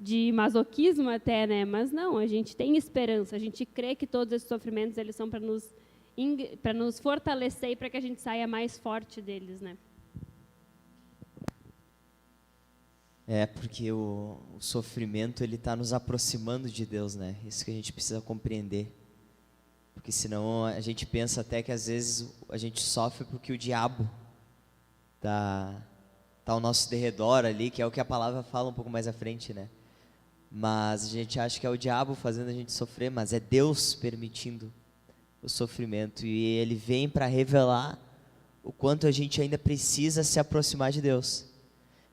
de masoquismo até, né? Mas não, a gente tem esperança, a gente crê que todos esses sofrimentos eles são para nos fortalecer e para que a gente saia mais forte deles, né? Porque o sofrimento ele está nos aproximando de Deus, né? Isso que a gente precisa compreender. Porque senão a gente pensa até que às vezes a gente sofre porque o diabo tá ao nosso derredor ali, que é o que a palavra fala um pouco mais à frente, né? Mas a gente acha que é o diabo fazendo a gente sofrer, mas é Deus permitindo o sofrimento. E ele vem para revelar o quanto a gente ainda precisa se aproximar de Deus.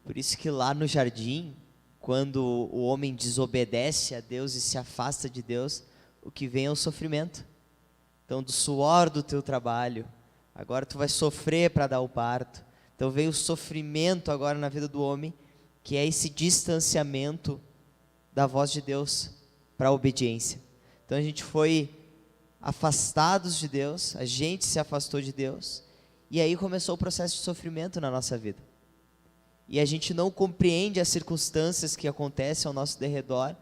Por isso que lá no jardim, quando o homem desobedece a Deus e se afasta de Deus, o que vem é o sofrimento. Então, do suor do teu trabalho, agora tu vai sofrer para dar o parto. Então vem o sofrimento agora na vida do homem, que é esse distanciamento da voz de Deus para a obediência. Então a gente foi afastados de Deus, a gente se afastou de Deus, e aí começou o processo de sofrimento na nossa vida. E a gente não compreende as circunstâncias que acontecem ao nosso derredor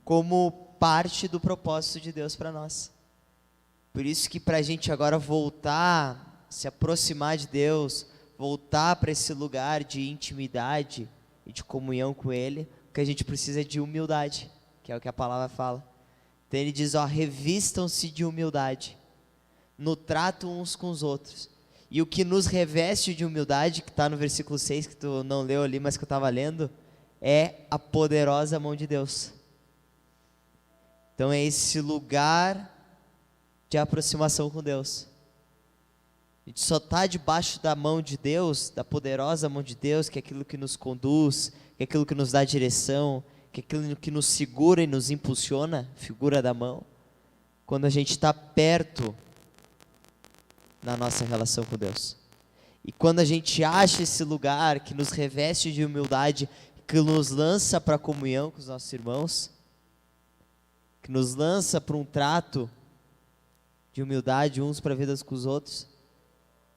como parte do propósito de Deus para nós. Por isso que para a gente agora voltar, se aproximar de Deus, voltar para esse lugar de intimidade e de comunhão com Ele, o que a gente precisa é de humildade, que é o que a palavra fala. Então ele diz, revistam-se de humildade, no trato uns com os outros. E o que nos reveste de humildade, que está no versículo 6, que tu não leu ali, mas que eu estava lendo, é a poderosa mão de Deus. Então é esse lugar de aproximação com Deus. A gente só está debaixo da mão de Deus, da poderosa mão de Deus, que é aquilo que nos conduz, que é aquilo que nos dá direção, que é aquilo que nos segura e nos impulsiona, figura da mão, quando a gente está perto na nossa relação com Deus. E quando a gente acha esse lugar que nos reveste de humildade, que nos lança para a comunhão com os nossos irmãos, que nos lança para um trato de humildade uns para a vida com os outros,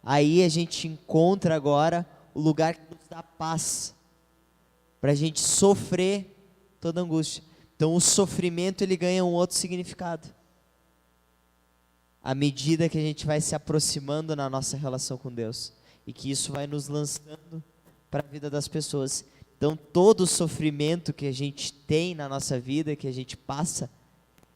aí a gente encontra agora o lugar que nos dá paz, para a gente sofrer toda angústia. Então o sofrimento ele ganha um outro significado. À medida que a gente vai se aproximando na nossa relação com Deus, e que isso vai nos lançando para a vida das pessoas. Então todo o sofrimento que a gente tem na nossa vida, que a gente passa,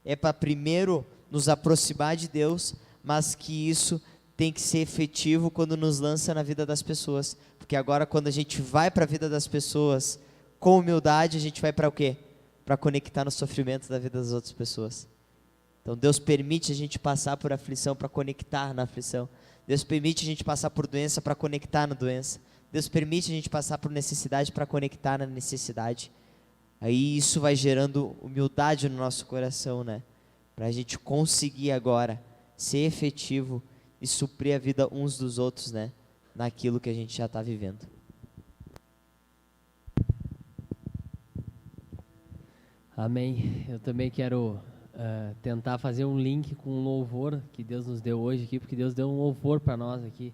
é para primeiro nos aproximar de Deus, mas que isso tem que ser efetivo quando nos lança na vida das pessoas. Porque agora quando a gente vai para a vida das pessoas com humildade, a gente vai para o quê? Para conectar no sofrimento da vida das outras pessoas. Então Deus permite a gente passar por aflição para conectar na aflição. Deus permite a gente passar por doença para conectar na doença. Deus permite a gente passar por necessidade para conectar na necessidade. Aí isso vai gerando humildade no nosso coração, né? Para a gente conseguir agora ser efetivo e suprir a vida uns dos outros, né? Naquilo que a gente já está vivendo. Amém. Eu também quero tentar fazer um link com o louvor que Deus nos deu hoje aqui, porque Deus deu um louvor para nós aqui.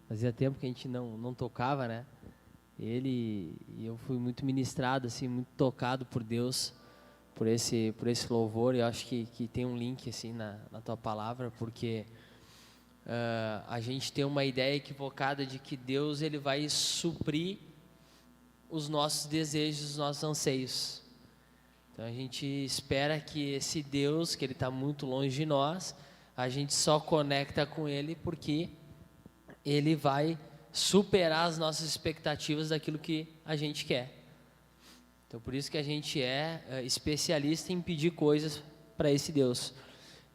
Fazia tempo que a gente não tocava, né? E eu fui muito ministrado, assim, muito tocado por Deus, por esse louvor. E eu acho que tem um link, assim, na tua palavra, porque a gente tem uma ideia equivocada de que Deus ele vai suprir os nossos desejos, os nossos anseios. Então a gente espera que esse Deus, que ele está muito longe de nós, a gente só conecta com ele porque ele vai superar as nossas expectativas daquilo que a gente quer. Então por isso que a gente é especialista em pedir coisas para esse Deus.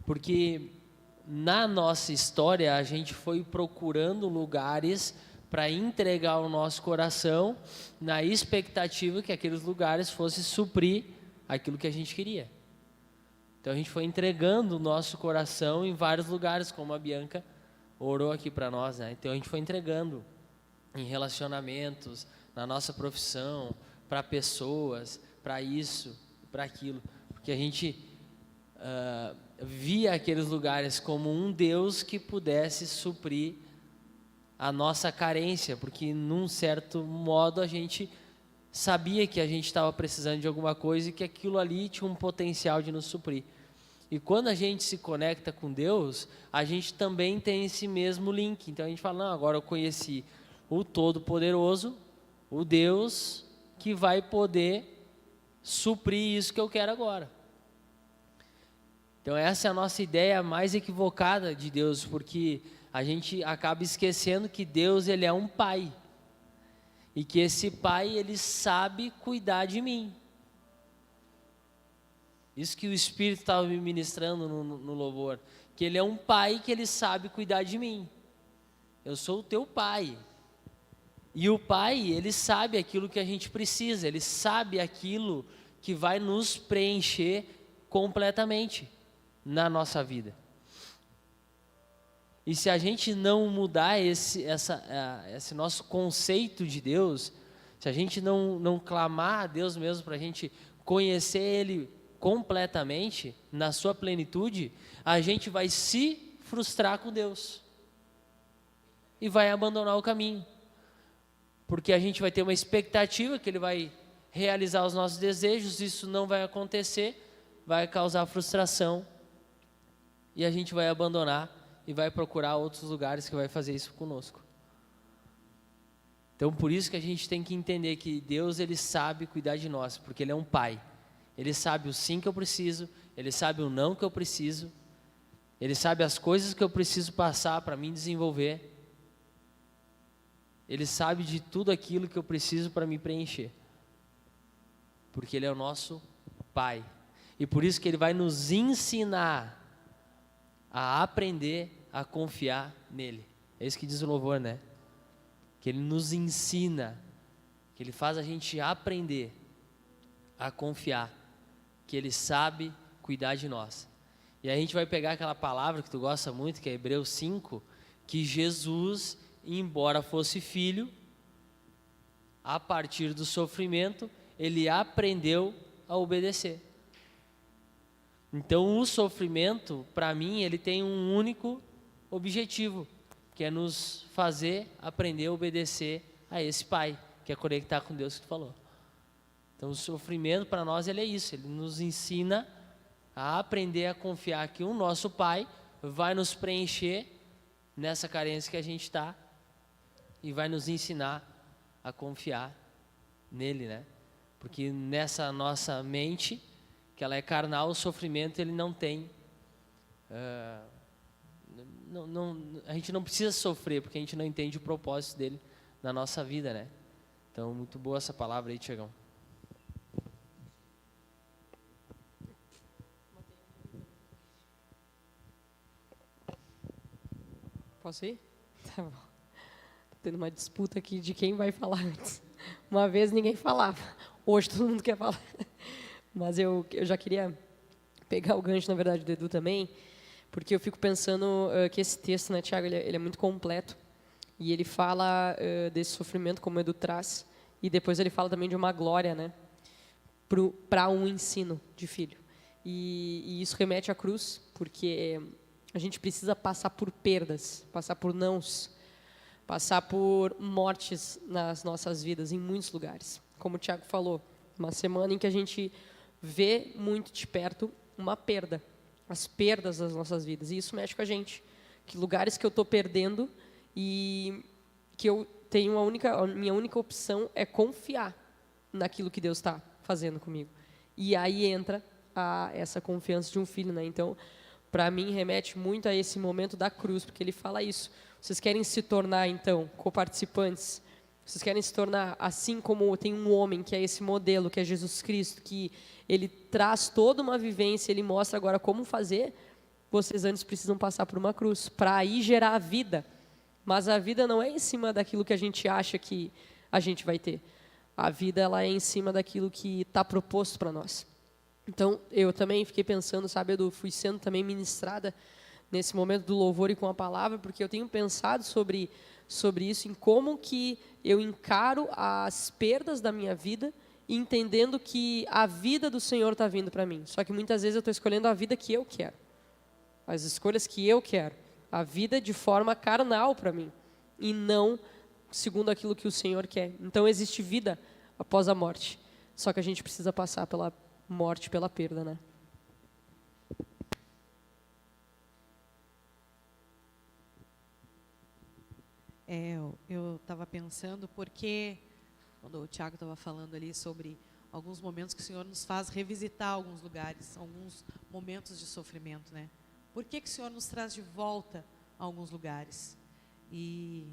Porque na nossa história a gente foi procurando lugares para entregar o nosso coração na expectativa que aqueles lugares fossem suprir aquilo que a gente queria. Então a gente foi entregando o nosso coração em vários lugares, como a Bianca orou aqui para nós, né? Então a gente foi entregando em relacionamentos, na nossa profissão, para pessoas, para isso, para aquilo, porque a gente via aqueles lugares como um Deus que pudesse suprir a nossa carência, porque num certo modo a gente sabia que a gente estava precisando de alguma coisa e que aquilo ali tinha um potencial de nos suprir. E quando a gente se conecta com Deus, a gente também tem esse mesmo link. Então a gente fala, não, agora eu conheci o Todo-Poderoso, o Deus que vai poder suprir isso que eu quero agora. Então essa é a nossa ideia mais equivocada de Deus, porque a gente acaba esquecendo que Deus ele é um pai. E que esse pai, ele sabe cuidar de mim. Isso que o Espírito estava me ministrando no louvor. Que ele é um pai que ele sabe cuidar de mim. Eu sou o teu pai. E o pai, ele sabe aquilo que a gente precisa. Ele sabe aquilo que vai nos preencher completamente na nossa vida. E se a gente não mudar esse nosso conceito de Deus, se a gente não clamar a Deus mesmo para a gente conhecer Ele completamente, na sua plenitude, a gente vai se frustrar com Deus e vai abandonar o caminho. Porque a gente vai ter uma expectativa que Ele vai realizar os nossos desejos, isso não vai acontecer, vai causar frustração e a gente vai abandonar e vai procurar outros lugares que vai fazer isso conosco. Então, por isso que a gente tem que entender que Deus, ele sabe cuidar de nós, porque Ele é um pai. Ele sabe o sim que eu preciso, Ele sabe o não que eu preciso, Ele sabe as coisas que eu preciso passar para me desenvolver. Ele sabe de tudo aquilo que eu preciso para me preencher. Porque Ele é o nosso pai. E por isso que Ele vai nos ensinar a aprender a confiar nele. É isso que diz o louvor, né? Que Ele nos ensina, que Ele faz a gente aprender a confiar, que Ele sabe cuidar de nós. E aí a gente vai pegar aquela palavra que tu gosta muito, que é Hebreus 5, que Jesus, embora fosse filho, a partir do sofrimento, Ele aprendeu a obedecer. Então o sofrimento, para mim, ele tem um único objetivo, que é nos fazer aprender a obedecer a esse Pai, que é conectar com Deus que tu falou. Então o sofrimento para nós ele é isso, ele nos ensina a aprender a confiar que o nosso Pai vai nos preencher nessa carência que a gente está e vai nos ensinar a confiar nele, né? Porque nessa nossa mente, que ela é carnal, o sofrimento ele não tem, a gente não precisa sofrer, porque a gente não entende o propósito dele na nossa vida, né? Então, muito boa essa palavra aí, Tiagão. Posso ir? Tá bom. Tô tendo uma disputa aqui de quem vai falar antes. Uma vez ninguém falava, hoje todo mundo quer falar. Mas eu já queria pegar o gancho, na verdade, do Edu também, porque eu fico pensando que esse texto, né, Tiago, ele é muito completo. E ele fala desse sofrimento, como o Edu traz, e depois ele fala também de uma glória, né, para um ensino de filho. E isso remete à cruz, porque a gente precisa passar por perdas, passar por nãos, passar por mortes nas nossas vidas, em muitos lugares. Como o Tiago falou, uma semana em que a gente vê muito de perto uma perda, as perdas das nossas vidas. E isso mexe com a gente. Que lugares que eu estou perdendo e que eu tenho a minha única opção é confiar naquilo que Deus está fazendo comigo. E aí entra essa confiança de um filho, né? Então, para mim, remete muito a esse momento da cruz, porque ele fala isso. Vocês querem se tornar, então, coparticipantes? Vocês querem se tornar assim como tem um homem, que é esse modelo, que é Jesus Cristo, que ele traz toda uma vivência, ele mostra agora como fazer. Vocês antes precisam passar por uma cruz, para aí gerar a vida. Mas a vida não é em cima daquilo que a gente acha que a gente vai ter. A vida ela é em cima daquilo que está proposto para nós. Então, eu também fiquei pensando, sabe, Edu, fui sendo também ministrada nesse momento do louvor e com a palavra, porque eu tenho pensado sobre isso, em como que eu encaro as perdas da minha vida, entendendo que a vida do Senhor está vindo para mim. Só que muitas vezes eu estou escolhendo a vida que eu quero, as escolhas que eu quero, a vida de forma carnal para mim, e não segundo aquilo que o Senhor quer. Então, existe vida após a morte, só que a gente precisa passar pela morte, pela perda, né? Eu estava pensando porque, quando o Tiago estava falando ali sobre alguns momentos que o Senhor nos faz revisitar alguns lugares, alguns momentos de sofrimento, né? Por que o Senhor nos traz de volta a alguns lugares? E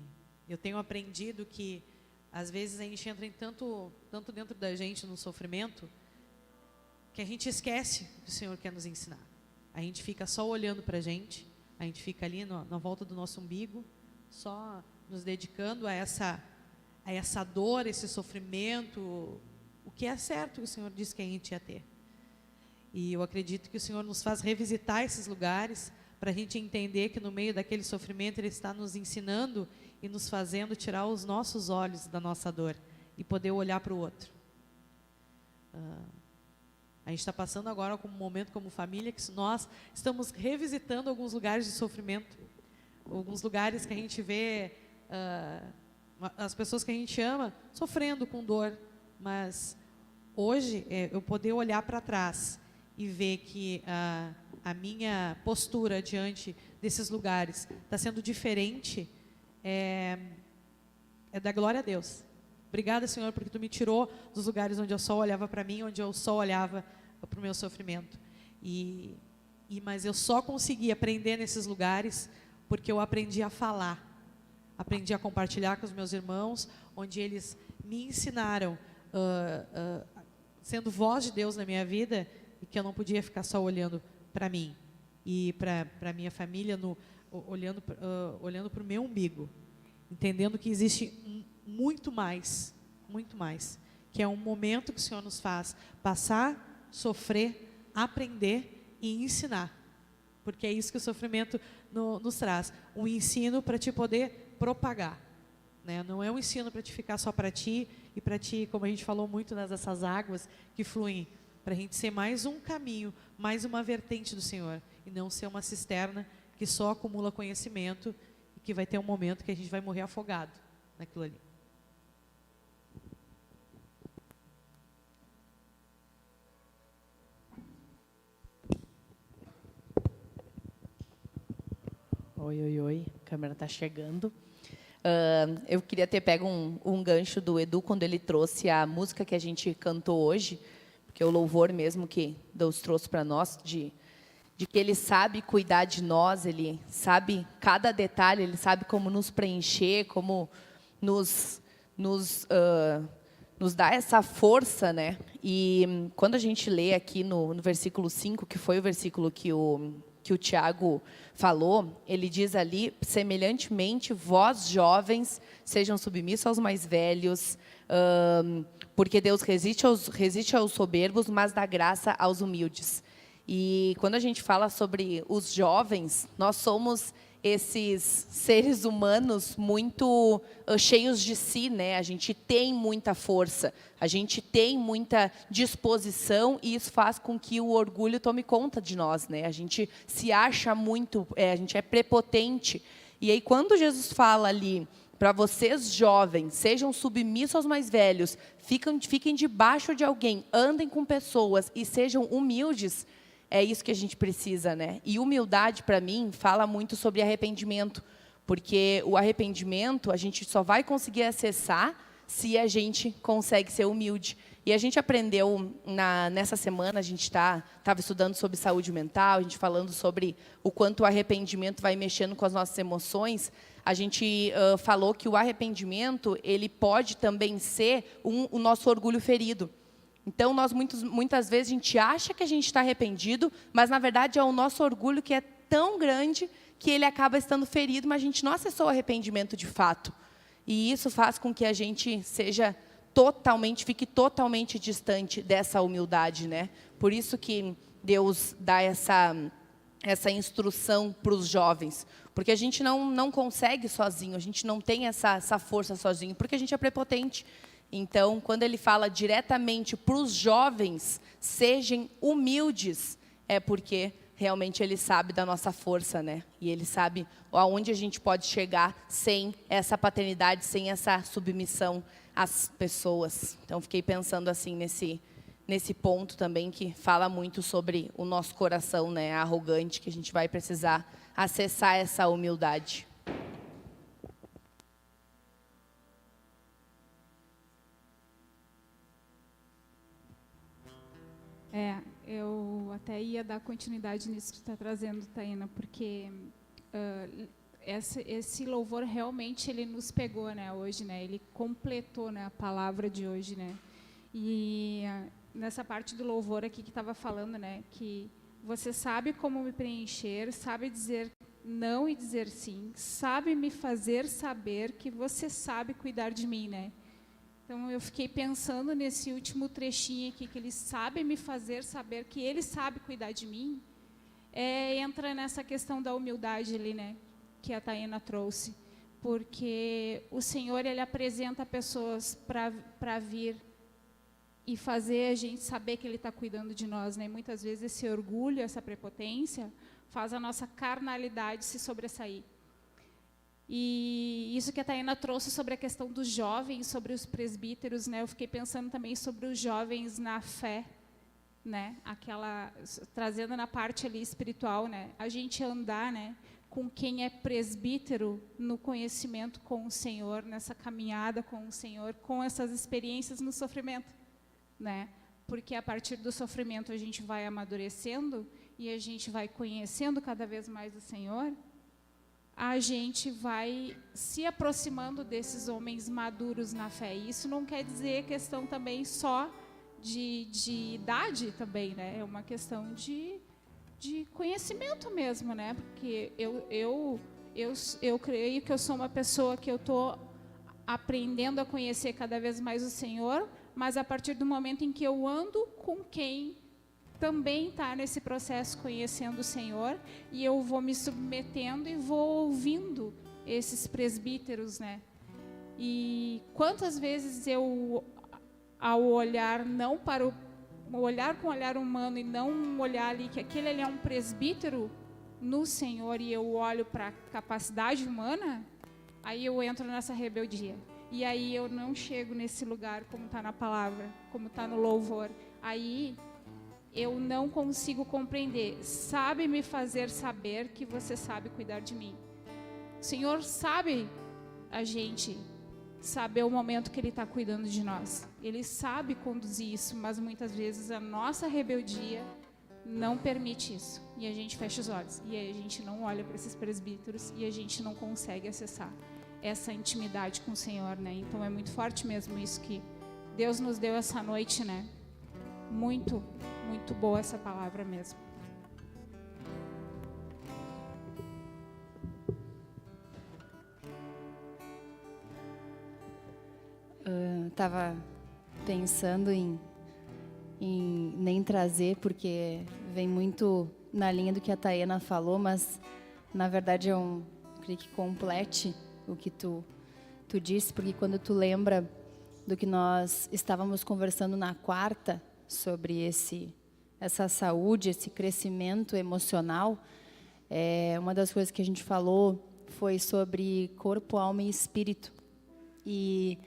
eu tenho aprendido que, às vezes, a gente entra em tanto dentro da gente no sofrimento, que a gente esquece o que o Senhor quer nos ensinar. A gente fica só olhando para a gente fica ali na volta do nosso umbigo, só nos dedicando a essa dor, esse sofrimento, o que é certo que o Senhor disse que a gente ia ter. E eu acredito que o Senhor nos faz revisitar esses lugares para a gente entender que no meio daquele sofrimento Ele está nos ensinando e nos fazendo tirar os nossos olhos da nossa dor e poder olhar para o outro. A gente está passando agora com um momento como família que nós estamos revisitando alguns lugares de sofrimento, alguns lugares que a gente vê as pessoas que a gente ama sofrendo com dor, mas hoje eu poder olhar para trás e ver que a minha postura diante desses lugares está sendo diferente, é da glória a Deus. Obrigada, Senhor, porque Tu me tirou dos lugares onde eu só olhava para mim, onde eu só olhava para o meu sofrimento. Mas eu só consegui aprender nesses lugares porque eu aprendi a falar, aprendi a compartilhar com os meus irmãos, onde eles me ensinaram, sendo voz de Deus na minha vida, e que eu não podia ficar só olhando para mim e para a minha família, olhando para o meu umbigo, entendendo que existe muito mais, que é um momento que o Senhor nos faz passar, sofrer, aprender e ensinar, porque é isso que o sofrimento nos traz, um ensino para te poder propagar, né? Não é um ensino para te ficar só para ti, e para ti, como a gente falou muito dessas águas que fluem, para a gente ser mais um caminho, mais uma vertente do Senhor, e não ser uma cisterna que só acumula conhecimento e que vai ter um momento que a gente vai morrer afogado naquilo ali. Oi, a câmera está chegando. Eu queria ter pego um gancho do Edu quando ele trouxe a música que a gente cantou hoje, porque o louvor mesmo que Deus trouxe para nós, de que Ele sabe cuidar de nós, Ele sabe cada detalhe, Ele sabe como nos preencher, como nos dar essa força, né? E quando a gente lê aqui no versículo 5, que foi o versículo que o Tiago falou, ele diz ali, semelhantemente, vós jovens, sejam submissos aos mais velhos, porque Deus resiste aos soberbos, mas dá graça aos humildes. E quando a gente fala sobre os jovens, nós somos esses seres humanos muito cheios de si, né? A gente tem muita força, a gente tem muita disposição e isso faz com que o orgulho tome conta de nós, né? A gente se acha muito, a gente é prepotente. E aí quando Jesus fala ali para vocês jovens, sejam submissos aos mais velhos, fiquem debaixo de alguém, andem com pessoas e sejam humildes. É isso que a gente precisa, né? E humildade, para mim, fala muito sobre arrependimento, porque o arrependimento a gente só vai conseguir acessar se a gente consegue ser humilde. E a gente aprendeu, nessa semana, a gente estava estudando sobre saúde mental, a gente falando sobre o quanto o arrependimento vai mexendo com as nossas emoções. A gente falou que o arrependimento ele pode também ser o nosso orgulho ferido. Então, nós muitas vezes a gente acha que a gente está arrependido, mas, na verdade, é o nosso orgulho que é tão grande que ele acaba estando ferido, mas a gente não acessou o arrependimento de fato. E isso faz com que a gente fique totalmente distante dessa humildade, né? Por isso que Deus dá essa instrução para os jovens. Porque a gente não consegue sozinho, a gente não tem essa força sozinho, porque a gente é prepotente. Então, quando ele fala diretamente para os jovens, sejam humildes, é porque realmente ele sabe da nossa força, né? E ele sabe aonde a gente pode chegar sem essa paternidade, sem essa submissão às pessoas. Então, fiquei pensando assim nesse ponto também que fala muito sobre o nosso coração, né? Arrogante, que a gente vai precisar acessar essa humildade. Eu até ia dar continuidade nisso que tu está trazendo, Taina, porque esse louvor realmente ele nos pegou, né, hoje, né? Ele completou, né, a palavra de hoje, né? E nessa parte do louvor aqui que estava falando, né, que você sabe como me preencher, sabe dizer não e dizer sim, sabe me fazer saber que você sabe cuidar de mim, né? Então, eu fiquei pensando nesse último trechinho aqui, que ele sabe me fazer saber que ele sabe cuidar de mim. Entra nessa questão da humildade ali, né, que a Taina trouxe. Porque o Senhor, ele apresenta pessoas para vir e fazer a gente saber que ele está cuidando de nós, né? Muitas vezes esse orgulho, essa prepotência, faz a nossa carnalidade se sobressair. E isso que a Taina trouxe sobre a questão dos jovens, sobre os presbíteros, né? Eu fiquei pensando também sobre os jovens na fé, né? Trazendo na parte ali espiritual, né? A gente andar, né, com quem é presbítero no conhecimento com o Senhor, nessa caminhada com o Senhor, com essas experiências no sofrimento, né? Porque a partir do sofrimento a gente vai amadurecendo e a gente vai conhecendo cada vez mais o Senhor. A gente vai se aproximando desses homens maduros na fé. E isso não quer dizer questão também só de idade também, né? É uma questão de conhecimento mesmo, né? Porque eu creio que eu sou uma pessoa que eu estou aprendendo a conhecer cada vez mais o Senhor, mas a partir do momento em que eu ando com quem também está nesse processo conhecendo o Senhor, e eu vou me submetendo e vou ouvindo esses presbíteros, né? E quantas vezes eu, ao olhar não para olhar com o olhar humano e não olhar ali que aquele ali é um presbítero no Senhor e eu olho para a capacidade humana, aí eu entro nessa rebeldia. E aí eu não chego nesse lugar como está na palavra, como está no louvor. Aí eu não consigo compreender. Sabe me fazer saber que você sabe cuidar de mim. O Senhor sabe a gente saber o momento que Ele está cuidando de nós. Ele sabe conduzir isso, mas muitas vezes a nossa rebeldia não permite isso. E a gente fecha os olhos. E aí a gente não olha para esses presbíteros e a gente não consegue acessar essa intimidade com o Senhor, né? Então é muito forte mesmo isso que Deus nos deu essa noite, né? Muito, muito boa essa palavra mesmo. Estava pensando em nem trazer, porque vem muito na linha do que a Taina falou, mas na verdade, eu creio que complete o que tu disse, porque quando tu lembra do que nós estávamos conversando na quarta, sobre essa saúde, esse crescimento emocional, uma das coisas que a gente falou foi sobre corpo, alma e espírito. E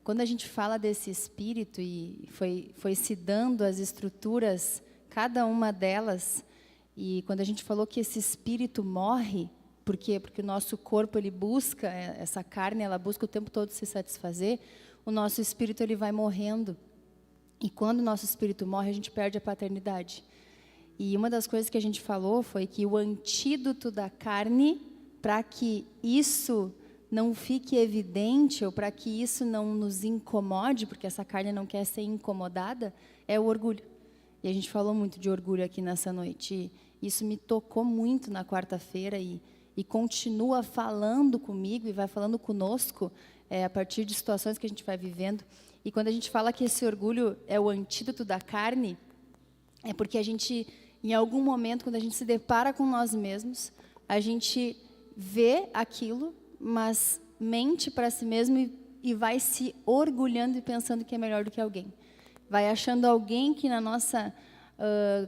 quando a gente fala desse espírito, e foi se dando as estruturas, cada uma delas, e quando a gente falou que esse espírito morre, por quê? Porque o nosso corpo, ele busca, essa carne, ela busca o tempo todo se satisfazer, o nosso espírito, ele vai morrendo. E quando o nosso espírito morre, a gente perde a paternidade. E uma das coisas que a gente falou foi que o antídoto da carne, para que isso não fique evidente, ou para que isso não nos incomode, porque essa carne não quer ser incomodada, é o orgulho. E a gente falou muito de orgulho aqui nessa noite. E isso me tocou muito na quarta-feira e continua falando comigo e vai falando conosco a partir de situações que a gente vai vivendo. E quando a gente fala que esse orgulho é o antídoto da carne, é porque a gente, em algum momento, quando a gente se depara com nós mesmos, a gente vê aquilo, mas mente para si mesmo e vai se orgulhando e pensando que é melhor do que alguém. Vai achando alguém que na nossa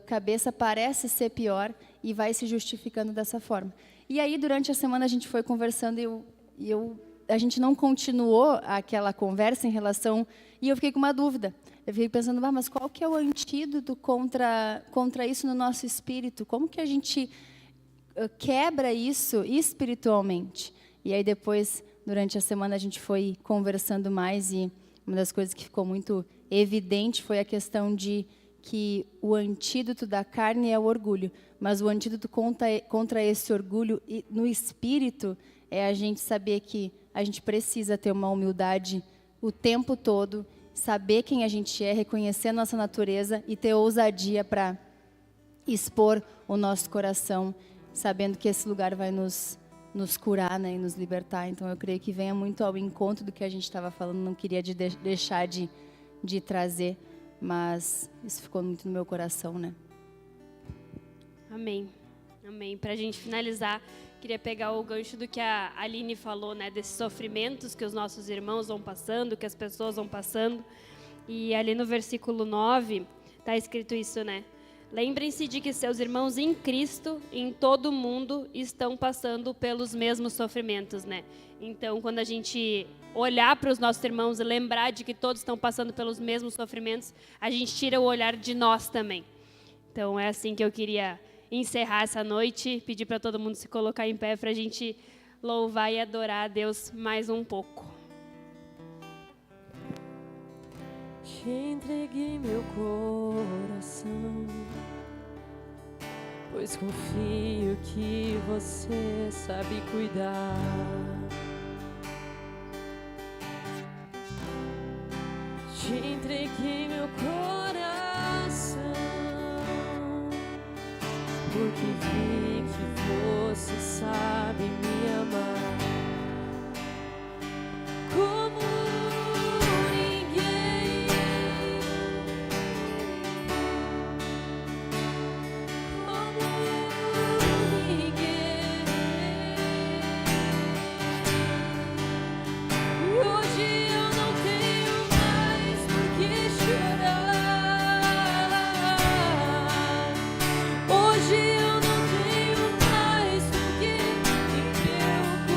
cabeça parece ser pior e vai se justificando dessa forma. E aí, durante a semana, a gente foi conversando e a gente não continuou aquela conversa em relação... E eu fiquei com uma dúvida. Eu fiquei pensando, mas qual que é o antídoto contra isso no nosso espírito? Como que a gente quebra isso espiritualmente? E aí, depois, durante a semana, a gente foi conversando mais e uma das coisas que ficou muito evidente foi a questão de que o antídoto da carne é o orgulho, mas o antídoto contra esse orgulho no espírito é a gente saber que a gente precisa ter uma humildade o tempo todo, saber quem a gente é, reconhecer a nossa natureza e ter ousadia para expor o nosso coração, sabendo que esse lugar vai nos curar, né, e nos libertar. Então, eu creio que venha muito ao encontro do que a gente estava falando, não queria deixar de trazer, mas isso ficou muito no meu coração, né? Amém. Amém. Para a gente finalizar, queria pegar o gancho do que a Aline falou, né, desses sofrimentos que os nossos irmãos vão passando, que as pessoas vão passando. E ali no versículo 9, está escrito isso, né? Lembrem-se de que seus irmãos em Cristo, em todo o mundo, estão passando pelos mesmos sofrimentos, né? Então, quando a gente olhar para os nossos irmãos e lembrar de que todos estão passando pelos mesmos sofrimentos, a gente tira o olhar de nós também. Então, é assim que eu queria encerrar essa noite, pedir para todo mundo se colocar em pé para a gente louvar e adorar a Deus mais um pouco. Te entreguei meu coração, pois confio que você sabe cuidar. Te entreguei meu coração, porque vi que você sabe me amar como ninguém, como ninguém. E hoje eu não tenho mais por que chorar. Hoje eu não tenho mais por que me preocupar.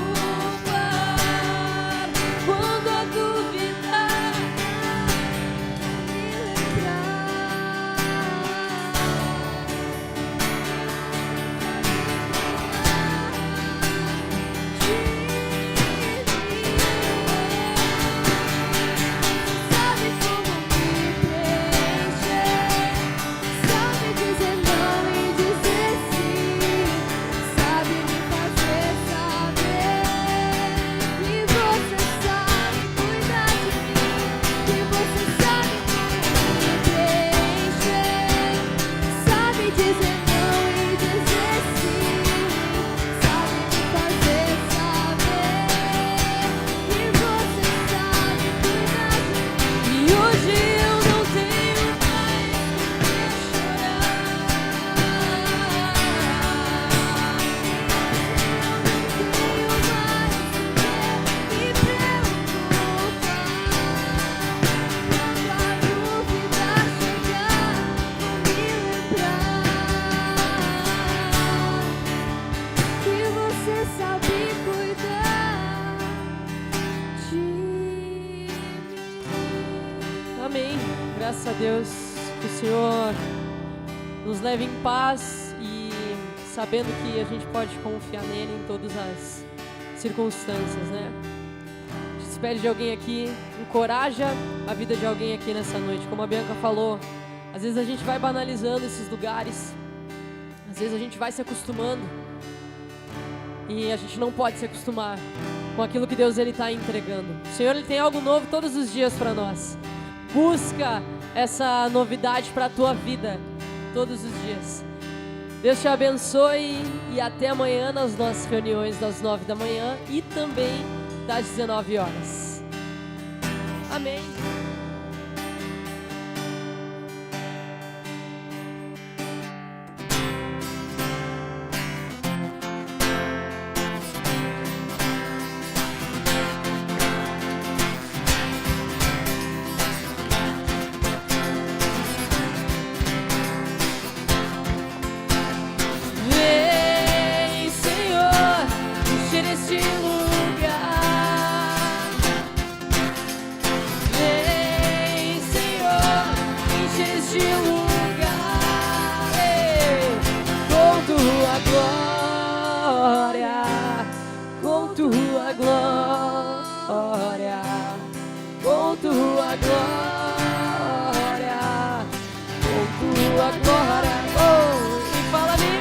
Amém. Graças a Deus que o Senhor nos leve em paz e sabendo que a gente pode confiar nele em todas as circunstâncias, né? Despede de alguém aqui, encoraja a vida de alguém aqui nessa noite. Como a Bianca falou, às vezes a gente vai banalizando esses lugares, às vezes a gente vai se acostumando e a gente não pode se acostumar com aquilo que Deus ele está entregando. O Senhor ele tem algo novo todos os dias para nós. Busca essa novidade para a tua vida todos os dias. Deus te abençoe e até amanhã nas nossas reuniões das 9 da manhã e também das 19 horas. Amém. Vem, Senhor, encher este lugar. Vem, Senhor, encher este lugar. Com tua glória, com tua glória, com tua glória, com tua glória. Oh, e fala-me,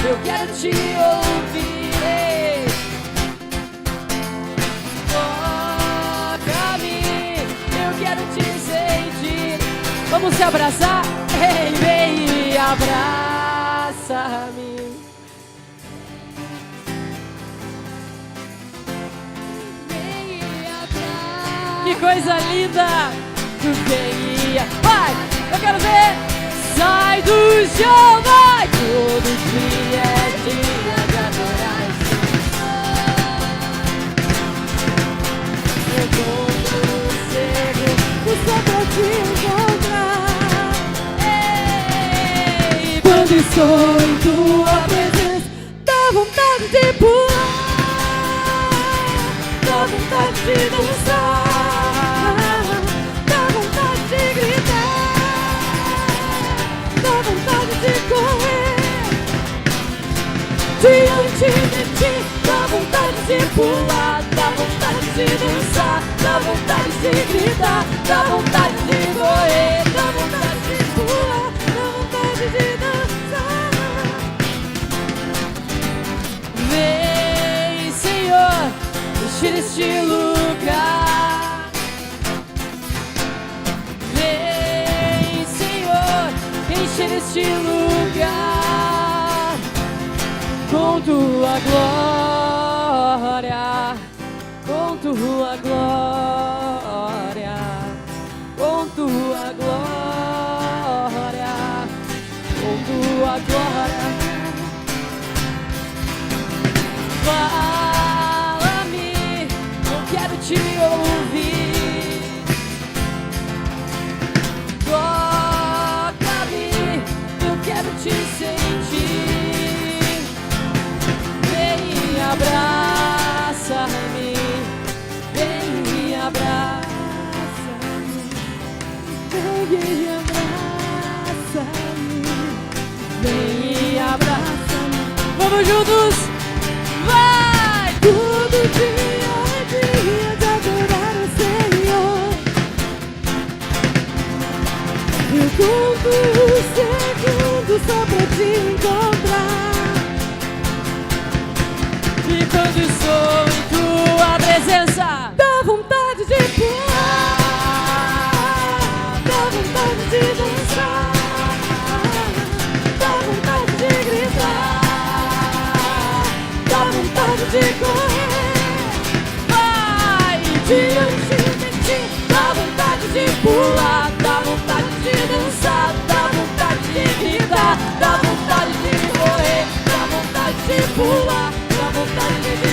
eu quero te ouvir. Toca-me, eu quero te sentir. Vamos se abraçar? Ei, vem e abraça-me. Que coisa linda! Tu vem e vai! Eu quero ver! Sai do chão, vai! Todo dia é dia de adorar o Senhor. Eu dou cego só pra te encontrar. Ei, quando estou em tua presença, dá vontade de pular, dá vontade de dançar, dá vontade de gritar, dá vontade de correr diante de ti, dá vontade de pular, dá vontade de dançar, dá vontade de gritar, dá vontade de correr, dá vontade de pular, dá vontade de dançar. Vem, Senhor, encher este lugar. Vem, Senhor, encher este lugar com tua glória, com tua glória, com tua glória, com tua glória. Fala-me, eu quero te ouvir. Toca-me, eu quero te sentir. Vem e abraça-me, vem e abraça-me, vem e abraça-me, vem e abraça-me. Vamos juntos! Vai! Todo dia é dia de adorar o Senhor. Eu conto os segundos só pra te encontrar. E quando estou em tua presença, dá vontade de pular, dá vontade de dançar, dá vontade de gritar, dá vontade de correr. Vai diante de ti, dá vontade de pular, dá vontade de dançar, dá vontade de gritar, dá vontade de correr, dá vontade de pular, dá vontade de gritar.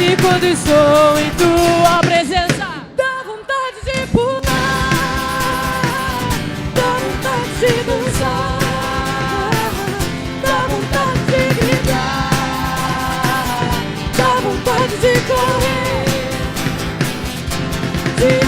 E quando estou em tua presença, dá vontade de pular, dá vontade de dançar, dá vontade de gritar, dá dia